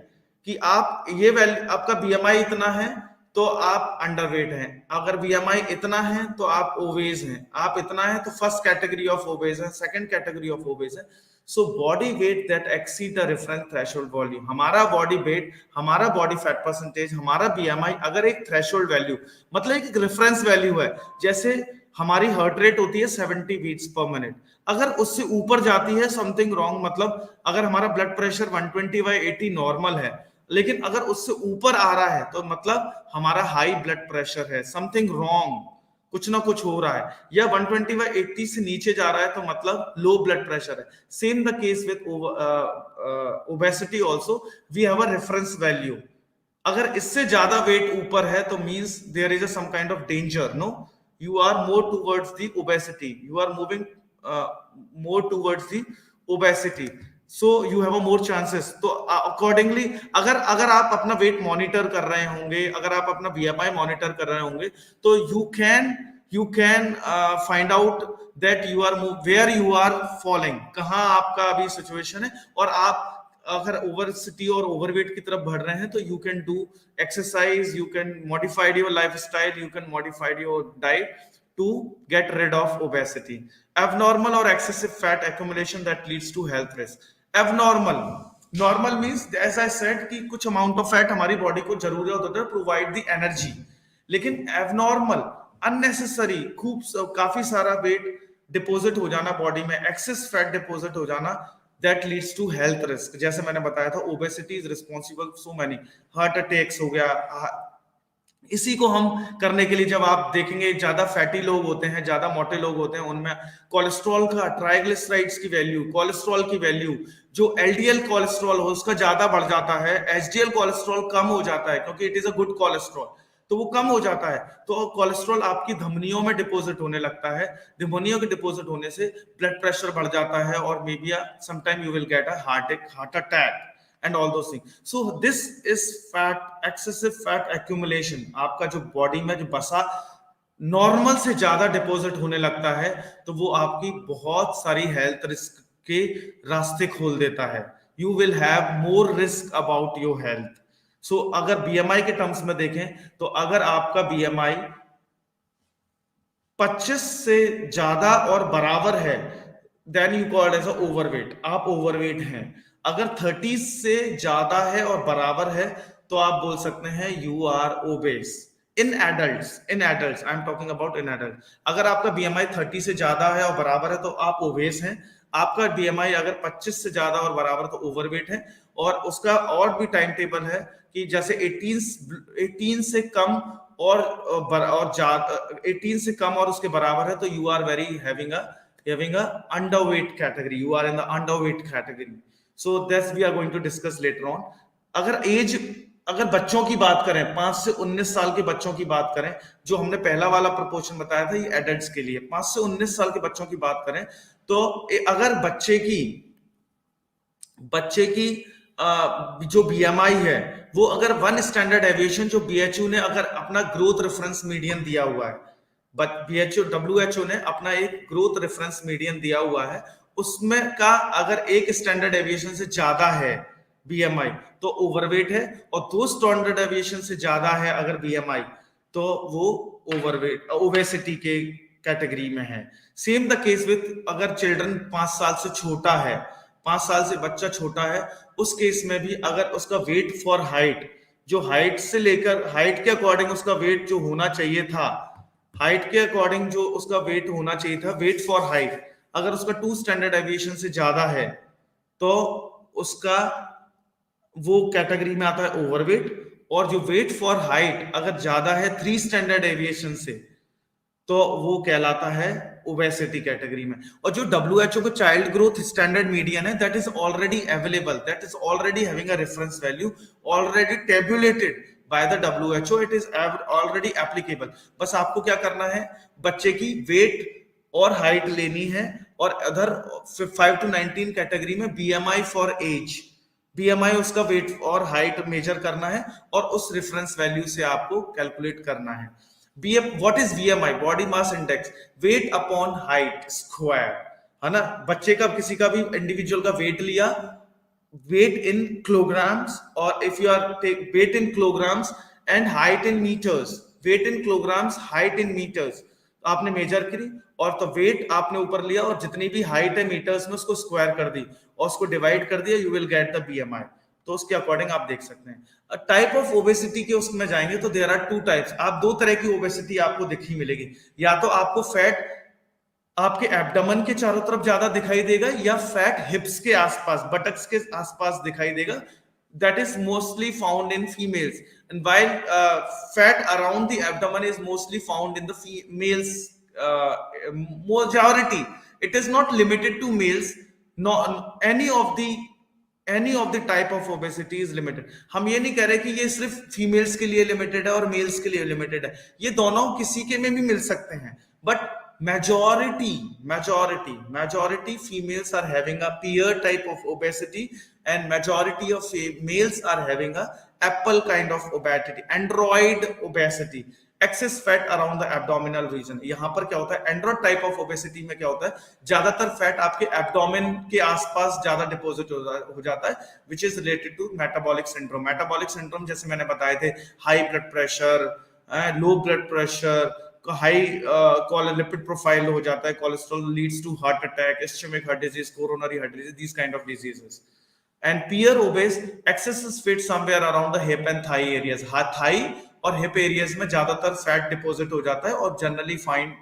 B: कि आप ये वैल्यू, आपका BMI इतना है तो आप अंडरवेट हैं, अगर BMI इतना है तो आप ओबेस हैं, आप इतना है तो फर्स्ट कैटेगरी ऑफ ओबेस है, सेकंड कैटेगरी ऑफ ओबेस है. So body weight that exceed the reference threshold value, हमारा बॉडी वेट, हमारा बॉडी फैट परसेंटेज, हमारा BMI अगर एक थ्रेशोल्ड वैल्यू, मतलब एक रेफरेंस वैल्यू है, जैसे हमारी हार्ट रेट होती है 70 बीट्स पर मिनट, अगर उससे ऊपर जाती है समथिंग रॉन्ग. मतलब अगर हमारा ब्लड प्रेशर 120/80 नॉर्मल है, लेकिन अगर उससे ऊपर आ रहा है तो मतलब हमारा हाई ब्लड प्रेशर है, समथिंग रॉन्ग, कुछ ना कुछ हो रहा है. या 120/80 से नीचे जा रहा है तो मतलब लो ब्लड प्रेशर है. Same the case with obesity also, we have a reference value. अगर इससे ज्यादा वेट ऊपर है तो means there is some kind of danger. No, you are more towards the obesity, you are moving more towards the obesity, so you have a more chances. तो accordingly अगर आप अपना वेट मॉनिटर कर रहे होंगे, अगर आप अपना BMI मॉनिटर कर रहे होंगे, तो you can find out that you are where you are falling, कहाँ आपका अभी सिचुएशन है. और आप अगर ओवरसिटी और ओवरवेट की तरफ बढ़ रहे हैं तो you can do exercise, you can modified your lifestyle, you can modified your diet to get rid of obesity. Abnormal और excessive fat accumulation that leads to health risk. Normal means as I said कि कुछ amount of fat हमारी body को जरूरी होता है provide the energy, लेकिन abnormal, unnecessary, काफी सारा वेट डिपॉजिट हो जाना बॉडी में, एक्सेस फैट डिपॉजिट हो जाना, that leads to health risk. जैसे मैंने बताया था, obesity is responsible so many heart attacks हो गया। इसी को हम करने के लिए जब आप देखेंगे ज्यादा फैटी लोग होते हैं, ज्यादा मोटे लोग होते हैं, उनमें कोलेस्ट्रॉल का, ट्राइग्लिसराइड्स की वैल्यू, कोलेस्ट्रॉल की वैल्यू, जो एलडीएल कोलेस्ट्रॉल हो उसका ज्यादा बढ़ जाता है, एचडीएल कोलेस्ट्रॉल कम हो जाता है, क्योंकि it is a good cholesterol, तो वो कम हो जाता है। तो कोलेस्ट्रॉल आपकी धमनियों में डिपॉजिट होने लगता है, धमनियों के डिपॉजिट होने से ब्लड प्रेशर बढ़ जाता है, और may be sometime you will get a heart attack and all those things. So this is fat, excessive fat accumulation. आपका जो बॉडी में जो बसा नॉर्मल से ज्यादा डिपॉजिट होने लगता है, तो वो आपकी बहुत सारी हेल्थ रिस्क के रास्ते खोल देता है। You will have more risk about your health. So अगर बीएमआई के टर्म्स में देखें, तो अगर आपका बीएमआई 25 से ज्यादा और बराबर है, then you called as overweight, आप ओवरवेट हैं। अगर 30 से ज्यादा है और बराबर है, तो आप बोल सकते हैं you are obese. In adults I am talking about in adult. अगर आपका बीएमआई 30 से ज्यादा है और बराबर है, तो आप ओबेस हैं। आपका बीएमआई अगर 25 से ज्यादा और बराबर, तो ओवरवेट है। और उसका और भी टाइम टेबल है कि जैसे 18 से कम और 18 से कम और उसके बराबर है, तो you are very having a underweight category, you are in the underweight category. So this we are going to discuss later on. अगर बच्चों की बात करें, 5 से 19 साल के बच्चों की बात करें, जो हमने पहला वाला प्रोपोर्शन बताया था, ये एडल्ट्स के लिए, 5 से 19 साल के बच्चों की बात करें, तो अगर बच्चे की जो बीएमआई है, वो अगर 1 स्टैंडर्ड डेविएशन, जो बीएचयू ने अगर अपना ग्रोथ रेफरेंस मीडियन दिया हुआ है, डब्ल्यूएचओ ने अपना एक ग्रोथ रेफरेंस मीडियन दिया हुआ है, उसमें का अगर 1 स्टैंडर्ड डेविएशन से ज्यादा है बीएमआई, तो ओवरवेट है। और 2 स्टैंडर्ड डेविएशन से ज्यादा है अगर बीएमआई, तो वो ओवरवेट, ओबेसिटी के कैटेगरी में है। सेम द केस विथ अगर चिल्ड्रन 5 साल से छोटा है, 5 साल से बच्चा छोटा है, उस केस में भी अगर उसका वेट फॉर हाइट, जो हाइट से लेकर हाइट के अकॉर्डिंग उसका वेट जो होना चाहिए था, हाइट के अकॉर्डिंग जो उसका वेट होना चाहिए था, वेट फॉर हाइट, अगर उसका 2 स्टैंडर्ड डेविएशन से ज्यादा है, तो उसका वो कैटेगरी में आता है ओवरवेट। और जो वेट फॉर हाइट अगर ज्यादा है 3 स्टैंडर्ड डेविएशन से, तो वो कहलाता है ओबेसिटी कैटेगरी में। और जो डब्ल्यूएचओ का चाइल्ड ग्रोथ स्टैंडर्ड मीडियन है, that is already available, that is already having a reference value, already tabulated by the WHO, it is already applicable। बस आपको क्या करना है, बच्चे की वेट और हाइट लेनी है, और अदर 5 to 19 कैटेगरी में बीएमआई फॉर एज, बीएमआई उसका वेट और हाइट मेजर करना है, और उस रेफरेंस वैल्यू से आपको कैलकुलेट करना है। What is BMI? Body mass index, weight upon height square, है ना। बच्चे का, किसी का भी इंडिविजुअल का वेट लिया, weight in kilograms, or if you are take weight in kilograms and height in meters, weight in kilograms, height in meters, तो आपने मेजर करी, और तो वेट आपने ऊपर लिया, और जितनी भी हाइट है मीटर्स में उसको स्क्वायर कर दी, और उसको डिवाइड कर दिया, you will get the BMI. तो उसके अकॉर्डिंग आप देख सकते हैं। टाइप ऑफ ओबेसिटी के उसमें जाएंगे, तो देयर आर 2 टाइप्स। आप 2 तरह की ओबेसिटी आपको दिखी मिलेगी, या तो आपको फैट आपके एब्डोमेन के चारों तरफ ज्यादा दिखाई देगा, या फैट हिप्स के आसपास, बटक्स के आसपास दिखाई देगा। That is mostly found in females, and while fat around the abdomen is mostly found in the females majority. It is not limited to males, no, any of the type of obesity is limited। हम ये नहीं कह रहे कि ये सिर्फ females के लिए लिमिटेड है और मेल्स के लिए लिमिटेड है, ये दोनों किसी के में भी मिल सकते हैं, but majority females are having a pear type of obesity, and majority of males are having a apple kind of obesity, android obesity, excess fat around the abdominal region। यहां पर क्या होता है, एंड्रॉइड टाइप ऑफ ओबेसिटी में क्या होता है, ज्यादातर फैट आपके एब्डोमेन के आसपास ज्यादा डिपॉजिट हो जाता है, which is related to metabolic syndrome. Metabolic syndrome जैसे मैंने बताए थे, high blood pressure, low blood pressure, high lipid profile हो जाता है, cholesterol leads to heart attack, ischemic heart disease, coronary heart disease, these kind of diseases। And peer obese, excess is fit somewhere around the hip and thigh areas। Thigh और hip areas में ज्यादातर fat deposit हो जाता है, और generally fine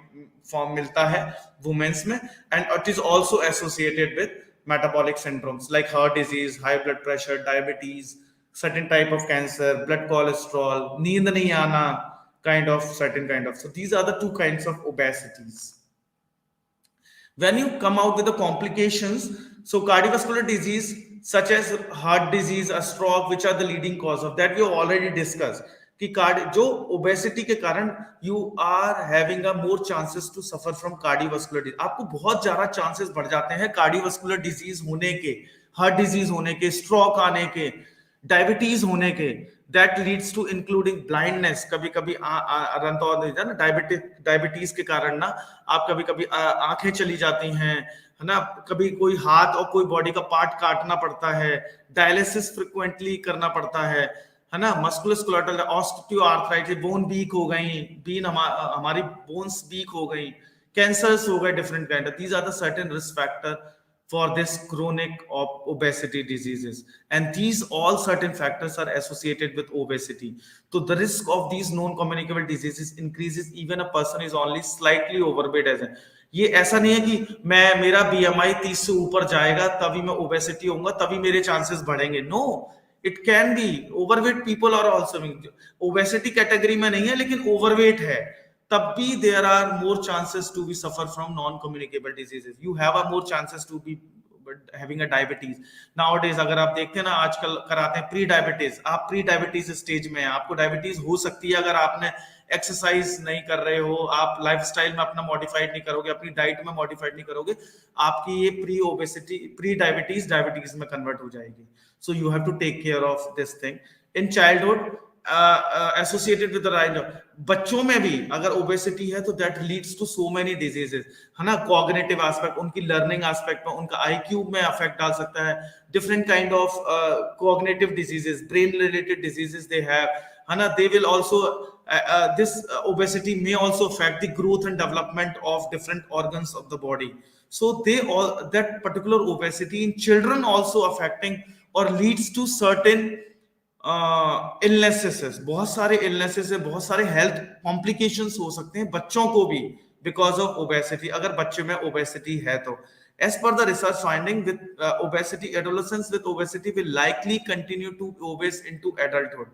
B: form मिलता है women's में, and it is also associated with metabolic syndromes like heart disease, high blood pressure, diabetes, certain type of cancer, blood cholesterol, नींद नहीं आना, kind of certain kind of. So these are the two kinds of obesities. When you come out with the complications, so cardiovascular disease such as heart disease, a stroke, which are the leading cause of that, we have already discussed कि जो obesity के कारण you are having a more chances to suffer from cardiovascular disease, आपको बहुत ज्यादा chances बढ़ जाते हैं कार्डियोवास्कुलर डिजीज होने के, हार्ट डिजीज होने के, स्ट्रोक आने के, डायबिटीज होने के, that leads to including blindness. कभी कभी डायबिटीज के कारण ना आप कभी कभी आंखें चली जाती हैं, है ना, कभी कोई हाथ और कोई बॉडी का पार्ट काटना पड़ता है, डायलिसिस फ्रिक्वेंटली करना पड़ता है ना, मस्कुलोस्केलेटल ऑस्टियोआर्थराइटिस, बोन वीक हो गई, हमारी बोन्स वीक हो गई, कैंसर्स हो गए different kind of. These are the certain risk factor for this chronic obesity diseases, and these all certain factors are associated with obesity. So the risk of these non-communicable diseases increases even a person is only slightly overweight as a. ये ऐसा नहीं है कि मेरा BMI 30 से ऊपर जाएगा तभी मैं ओबेसिटी होऊंगा, तभी मेरे चांसेस बढ़ेंगे. No, it can be overweight people are also obesity category में नहीं है लेकिन ओवरवेट है, तब भी there are more chances to be suffer from non-communicable diseases. You have a more chances to be having a diabetes. Nowadays अगर आप देखते हैं ना, आजकल कराते हैं प्री डायबिटीज, आप प्री डायबिटीज स्टेज में हैं, आपको डायबिटीज हो सकती है अगर आपने एक्सरसाइज नहीं कर रहे हो, आप लाइफस्टाइल में अपना मॉडिफाइड नहीं करोगे, अपनी डाइट में मॉडिफाइड नहीं करोगे, आपकी ये प्री ओबेसिटी, प्री डायबिटीज में कन्वर्ट हो जाएगी. So you have to take care of this thing in childhood. Associated with the right, बच्चों में भी अगर ओबेसिटी है तो that leads to so many diseases, है ना, कॉग्निटिव एस्पेक्ट, उनकी लर्निंग एस्पेक्ट में, उनका आईक्यू में अफेक्ट डाल सकता है, different kind of cognitive diseases, brain related diseases they have, है ना. They will also this obesity may also affect the growth and development of different organs of the body. So that particular obesity in children also affecting or leads to certain illnesses. बहुत सारे illnesses है, बहुत सारे health complications हो सकते हैं बच्चों को भी because of obesity. अगर बच्चे में obesity है तो, as per the research finding, with obesity, adolescents with obesity will likely continue to be obese into adulthood.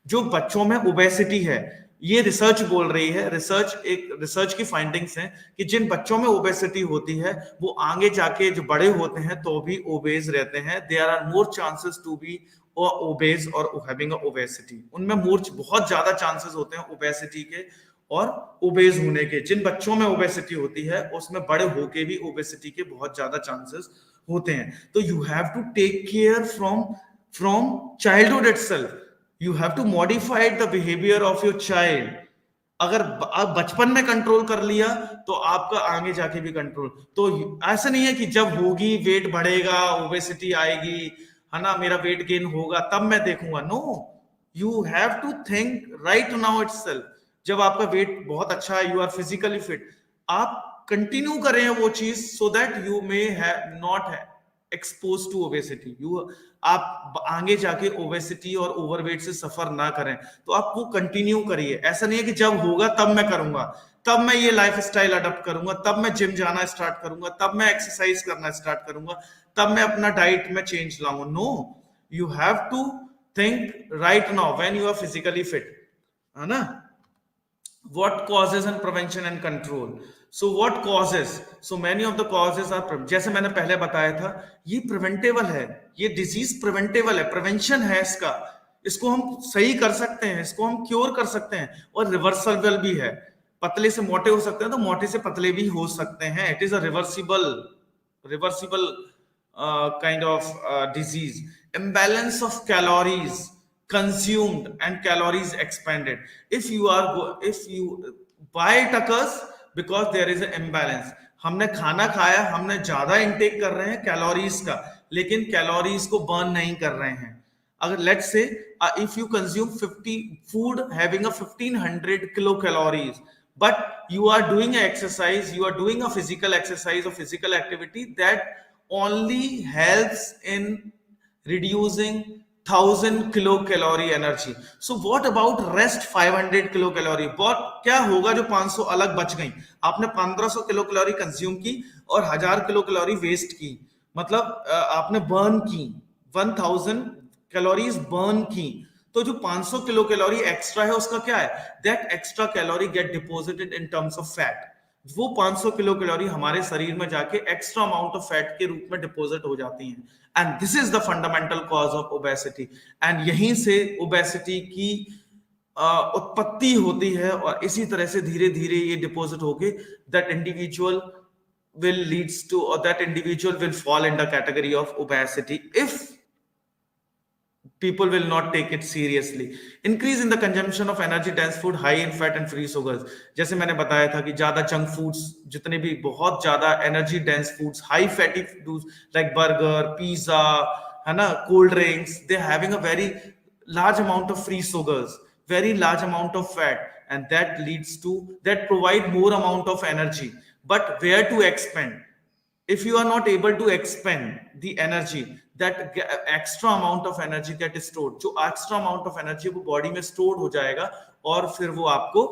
B: जो बच्चों में ओबेसिटी है, ये रिसर्च बोल रही है, रिसर्च की फाइंडिंग्स हैं कि जिन बच्चों में ओबेसिटी होती है वो आगे जाके जो बड़े होते हैं तो भी ओबेस रहते हैं. There are more chances to be obese और हैविंग अ ओबेसिटी. उनमें बहुत ज्यादा चांसेस होते हैं ओबेसिटी के और ओबेस होने के. जिन बच्चों में ओबेसिटी होती है उसमें बड़े होके भी ओबेसिटी के बहुत ज्यादा चांसेस होते हैं. तो you have to take care from childhood itself. You have to modify the behavior of your child. अगर आप बचपन में कंट्रोल कर लिया तो आपका आगे जाके भी कंट्रोल. तो ऐसा नहीं है कि जब होगी वेट बढ़ेगा, ओबेसिटी आएगी, है ना, मेरा वेट गेन होगा तब मैं देखूंगा. No, you have to think right now itself. जब आपका वेट बहुत अच्छा है, यू आर फिजिकली फिट, आप कंटिन्यू करें वो चीज so that you may have not expose to obesity. आप आगे जाके ओबेसिटी और ओवरवेट से सफर ना करें. तो आप वो कंटिन्यू करिए. ऐसा नहीं है कि जब होगा तब मैं करूंगा, तब मैं ये लाइफस्टाइल अडॉप्ट करूंगा, तब मैं जिम जाना स्टार्ट करूंगा, तब मैं एक्सरसाइज करना स्टार्ट करूंगा, तब मैं अपना डाइट में चेंज लाऊंगा. No, you have to think right now when you are physically fit, है ना. What causes and prevention and control? So what causes? So many of the causes are, जैसे मैंने पहले बताया था, ये प्रिवेंटेबल है, ये डिजीज प्रिवेंटेबल है, प्रिवेंशन है इसका, इसको हम सही कर सकते हैं, इसको हम क्योर कर सकते हैं, और रिवर्सिबल भी है. पतले से मोटे हो सकते हैं तो मोटे से पतले भी हो सकते हैं. It is a reversible kind of disease. Imbalance of calories consumed and calories expended. If you buy tuckers because there is an imbalance. हमने खाना खाया, हमने ज्यादा इंटेक कर रहे हैं कैलोरीज का, लेकिन कैलोरीज को बर्न नहीं कर रहे हैं. अगर let's say if you consume 50 food having a 1500 kilocalories, but you are doing an exercise, you are doing a physical exercise or physical activity that only helps in reducing 1000 kilocalorie energy. So what about rest 500 kilocalorie? क्या होगा जो 500 अलग बच गई? आपने 1500 kilo calorie consume की और 1000 kilo calorie waste की. मतलब आपने बर्न की 1000 कैलोरीज बर्न की, तो जो 500 किलो कैलोरी एक्स्ट्रा है उसका क्या है, that extra calorie get deposited in terms of fat. वो 500 किलो कैलोरी हमारे शरीर में जाके एक्स्ट्रा अमाउंट ऑफ फैट के रूप में डिपॉजिट हो जाती हैं, and this is the fundamental cause of obesity. And यहीं से ओबेसिटी की उत्पत्ति होती है, और इसी तरह से धीरे धीरे ये डिपॉजिट होके that individual will leads to, or that individual will fall in the category of obesity if people will not take it seriously. Increase in the consumption of energy dense food high in fat and free sugars, जैसे मैंने बताया था कि ज्यादा junk foods, जितने भी बहुत ज्यादा energy dense foods, high fatty foods like burger, pizza, है ना, cold drinks, they having a very large amount of free sugars, very large amount of fat, and that leads to, that provide more amount of energy, but where to expend? If you are not able to expend the energy, that extra amount of energy get stored, जो extra amount of energy वो body में store हो जाएगा, और फिर वो आपको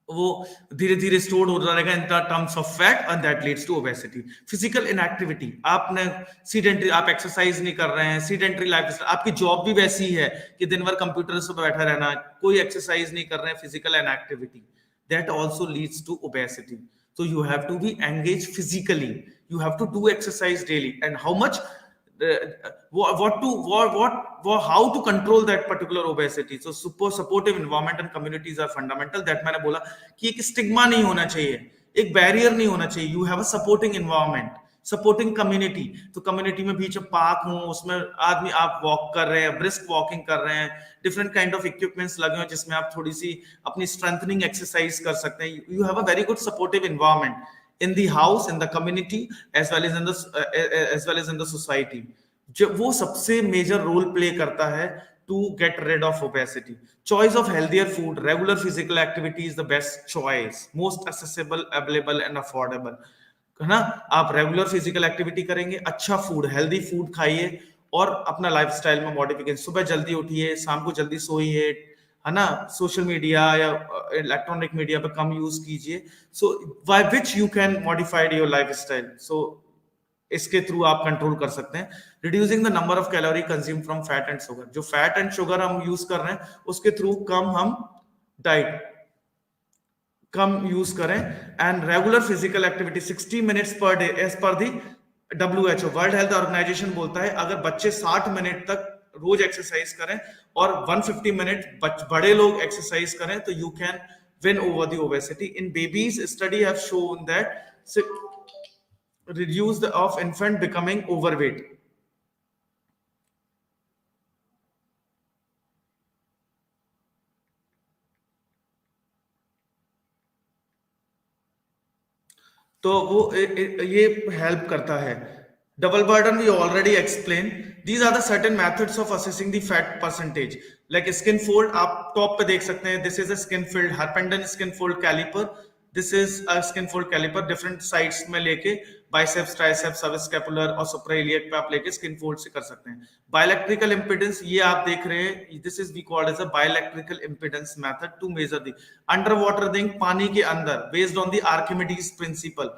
B: वो धीरे धीरे स्टोर हो रहेगा in terms of fat, and that leads to obesity. Physical inactivity, आपने सीडेंटरी, आप एक्सरसाइज नहीं कर रहे हैं, सीडेंटरी लाइफ, आपकी जॉब भी वैसी है कि दिन भर कंप्यूटर से बैठा रहना, कोई एक्सरसाइज नहीं कर रहे हैं, physical inactivity, that also leads to obesity. So you have to be engaged physically, you have to do exercise daily, and how much how to control that particular obesity. So super supportive environment and communities are fundamental, that मैंने बोला कि एक stigma नहीं होना चाहिए, एक barrier नहीं होना चाहिए, you have a supporting environment, supporting community. तो कम्युनिटी में बीच पार्क हो, उसमें आदमी आप वॉक कर रहे हैं, ब्रिस्क वॉकिंग कर रहे हैं, डिफरेंट काइंड ऑफ इक्विपमेंट्स लगे हुए जिसमें आप थोड़ी सी अपनी स्ट्रेंथनिंग एक्सरसाइज कर सकते हैं। You have a very good supportive environment in the house, in the community, as well as in the society. जो वो सबसे मेजर रोल प्ले करता है to get rid of obesity. Choice of healthier food, regular physical activity is the best choice, most accessible, available and affordable, है ना। आप regular physical activity करेंगे, अच्छा फूड, हेल्दी फूड खाइए, और अपना लाइफस्टाइल में मॉडिफिकेशन, सुबह जल्दी उठिए, शाम को जल्दी सोइए, है ना, सोशल मीडिया या इलेक्ट्रॉनिक मीडिया पे कम यूज कीजिए, so by which you can modified your lifestyle. So इसके थ्रू आप कंट्रोल कर सकते हैं। Reducing the number of calorie consume from fat and sugar, जो फैट एंड शुगर हम यूज कर रहे हैं उसके थ्रू कम हम डाइट कम यूज करें। And regular physical activity 60 minutes per day as per the WHO, world health organisation बोलता है अगर बच्चे 60 मिनट तक रोज एक्सरसाइज करें और 150 मिनट बड़े लोग एक्सरसाइज करें तो you can win over the obesity. In babies study have shown that reduce of infant becoming overweight. तो वो ये हेल्प करता है। Double burden we already explain. These are the certain methods of assessing the fat percentage, like skin fold, आप top पे देख सकते हैं, this is a skin fold Harpenden skin fold caliper, this is a skin fold caliper, different sides में लेके biceps, triceps, subscapular और सुप्राइलियक पे आप लेके स्किन फोल्ड से कर सकते हैं। बायोइलेक्ट्रिकल इंपेडेंस, ये आप देख रहे हैं, this is we called as a bioelectrical impedance method to measure the under water weighing, पानी के अंदर, based on the Archimedes principle,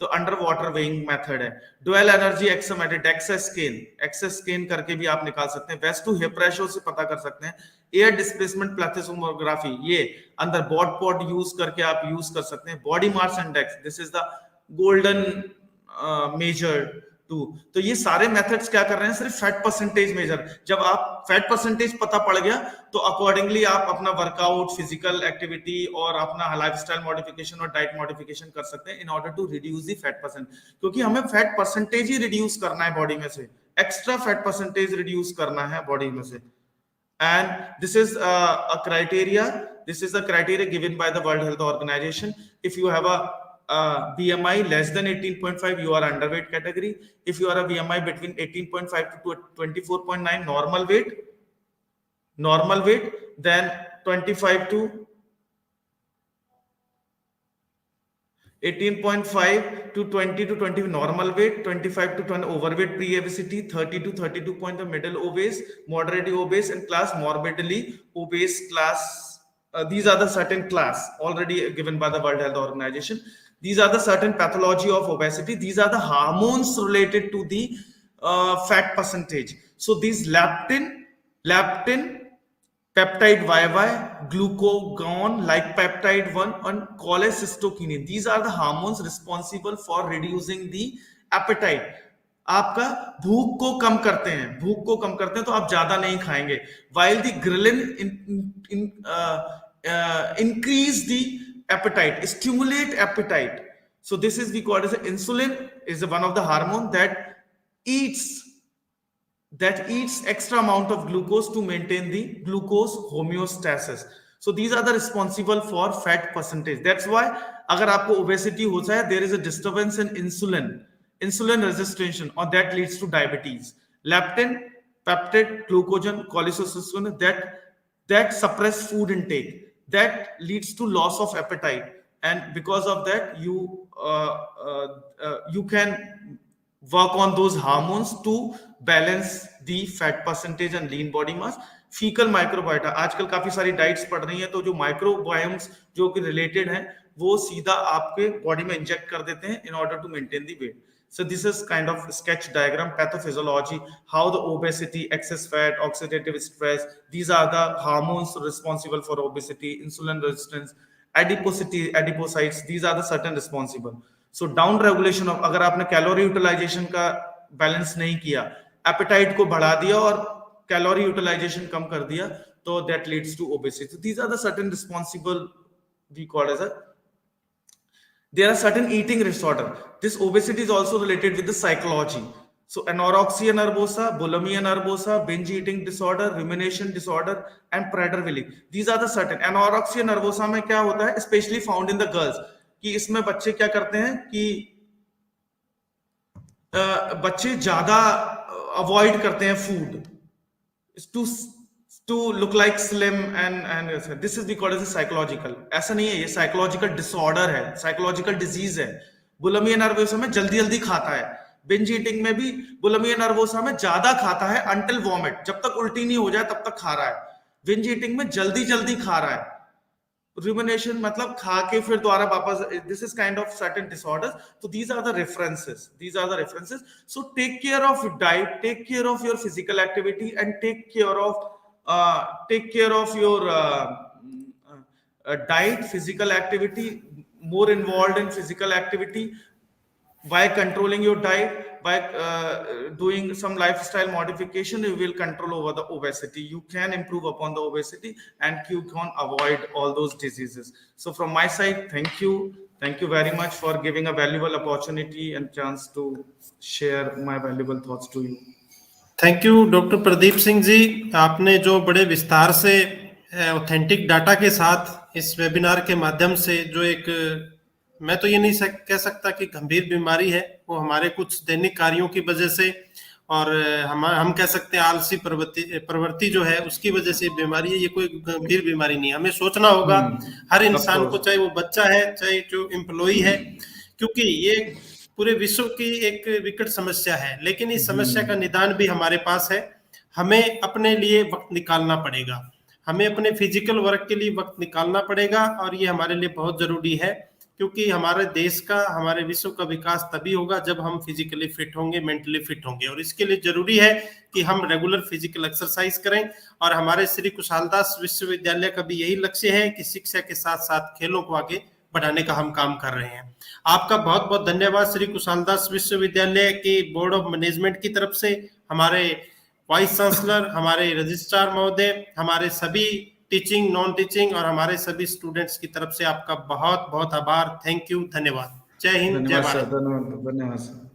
B: तो अंडर वाटर वेइंग मेथड है। डुअल एनर्जी एक्सोमेट्री, एक्सेस स्केन करके भी आप निकाल सकते हैं। वेस्ट टू हिप रेशो से पता कर सकते हैं। एयर डिस्प्लेसमेंट प्लेथोसोमोग्राफी, ये अंदर बॉड पॉड यूज करके आप यूज कर सकते हैं। Body mass index, this is the golden measure too. तो ये सारे मेथड्स क्या कर रहे हैं, सिर्फ फैट परसेंटेज मेजर। जब आप फैट परसेंटेज पता पड़ गया तो अकॉर्डिंगली आप अपना वर्कआउट, फिजिकल एक्टिविटी और अपना लाइफस्टाइल मॉडिफिकेशन और डाइट मॉडिफिकेशन कर सकते हैं in order to reduce the fat percent, क्योंकि हमें फैट परसेंटेज ही रिड्यूस करना है बॉडी में से, एक्स्ट्रा फैट परसेंटेज रिड्यूस करना है बॉडी में से। And this is a criteria, this is the criteria given by the World Health Organization. If you have a BMI less than 18.5, you are underweight category. If you are a BMI between 18.5 to 24.9, normal weight, then 25 to 18.5 to 20 to 20 normal weight, 25 to 20 overweight pre-obesity, 30 to 32 point the middle obese, moderate obese, and class morbidly obese class these are the certain class already given by the World Health Organization. These are the certain pathology of obesity. These are the hormones related to the fat percentage. So these leptin, peptide YY, glucagon, like peptide 1, and cholecystokinin. These are the hormones responsible for reducing the appetite. आपका भूख को कम करते हैं, भूख को कम करते हैं तो आप ज्यादा नहीं खाएंगे. While the ghrelin increase the appetite, stimulate appetite. So this is we call it as insulin is one of the hormone that eats extra amount of glucose to maintain the glucose homeostasis. So these are the responsible for fat percentage. That's why अगर आपको obesity होता है, there is a disturbance in insulin resistance, or that leads to diabetes. Leptin, peptide, glucagon, cholecystokinin, that suppress food intake, that leads to loss of appetite, and because of that you can work on those hormones to balance the fat percentage and lean body mass. Faecal microbiota, आजकल काफी सारी diets पढ़ रही हैं, तो जो microbiomes जो कि रिलेटेड हैं वो सीधा आपके बॉडी में इंजेक्ट कर देते हैं in order to maintain the weight. So this is kind of sketch diagram, pathophysiology, how the obesity, excess fat, oxidative stress, these are the hormones responsible for obesity, insulin resistance, adiposity, adipocytes, these are the certain responsible. So down regulation of, अगर आपने calorie utilisation का balance नहीं किया, apatite को बढ़ा दिया और calorie utilisation कम कर दिया, तो that leads to obesity. So these are the certain responsible, we call as a, there are certain eating disorder. This obesity is also related with the psychology. So anorexia nervosa, bulimia nervosa, binge eating disorder, rumination disorder, and prader-Willi. These are the certain. Anorexia nervosa में क्या होता है, especially found in the girls, कि इसमें बच्चे क्या करते हैं कि बच्चे ज्यादा अवॉइड करते हैं food to look like slim, and this is we call as a psychological. ऐसा नहीं है, ये psychological disorder है, psychological disease है. बुलिमिया नर्वोसा में जल्दी खाता है, binge eating में भी बुलिमिया नर्वोसा में ज्यादा खाता है until vomit, जब तक उल्टी नहीं हो जाए तब तक खा रहा है. binge eating में जल्दी खा रहा है. rumination मतलब खा के फिर दोबारा वापस, this is kind of certain disorders. So these are the references, so take care of your diet, take care of your physical activity, and take care of your diet, physical activity, more involved in physical activity by controlling your diet, by doing some lifestyle modification. You will control over the obesity, you can improve upon the obesity, and you can avoid all those diseases. So from my side, thank you very much for giving a valuable opportunity and chance to share my valuable thoughts to you.
A: Thank you doctor Pradeep Singh ji, आपने जो बड़े विस्तार से authentic data के साथ इस webinar के माध्यम से जो एक, मैं तो ये नहीं कह सकता कि गंभीर बीमारी है, वो हमारे कुछ दैनिक कार्यों की वजह से और हम कह सकते हैं आलसी प्रवृत्ति जो है उसकी वजह से बीमारी है. ये कोई गंभीर बीमारी नहीं है. हमें सोचना होगा हर इंसान को, चाहे वो बच्चा है चाहे जो एम्प्लॉई है, क्योंकि ये पूरे विश्व की एक विकट समस्या है, लेकिन इस समस्या का निदान भी हमारे पास है. हमें अपने लिए वक्त निकालना पड़ेगा, हमें अपने फिजिकल वर्क के लिए वक्त निकालना पड़ेगा, और ये हमारे लिए बहुत जरूरी है, क्योंकि हमारे देश का, हमारे विश्व का विकास तभी होगा जब हम फिजिकली फिट होंगे, मेंटली फिट होंगे. और इसके लिए जरूरी है कि हम रेगुलर फिजिकल एक्सरसाइज करें. और हमारे श्री कुशालदास विश्वविद्यालय का भी यही लक्ष्य है कि शिक्षा के साथ साथ खेलों को आगे बढ़ाने का हम काम कर रहे हैं. आपका बहुत बहुत धन्यवाद श्री कुशालदास विश्वविद्यालय के बोर्ड ऑफ मैनेजमेंट की तरफ से, हमारे वाइस चांसलर, हमारे रजिस्ट्रार महोदय, हमारे सभी टीचिंग, नॉन टीचिंग और हमारे सभी स्टूडेंट्स की तरफ से आपका बहुत बहुत आभार. थैंक यू, धन्यवाद. जय हिंद, जय भारत.
B: धन्यवाद सर.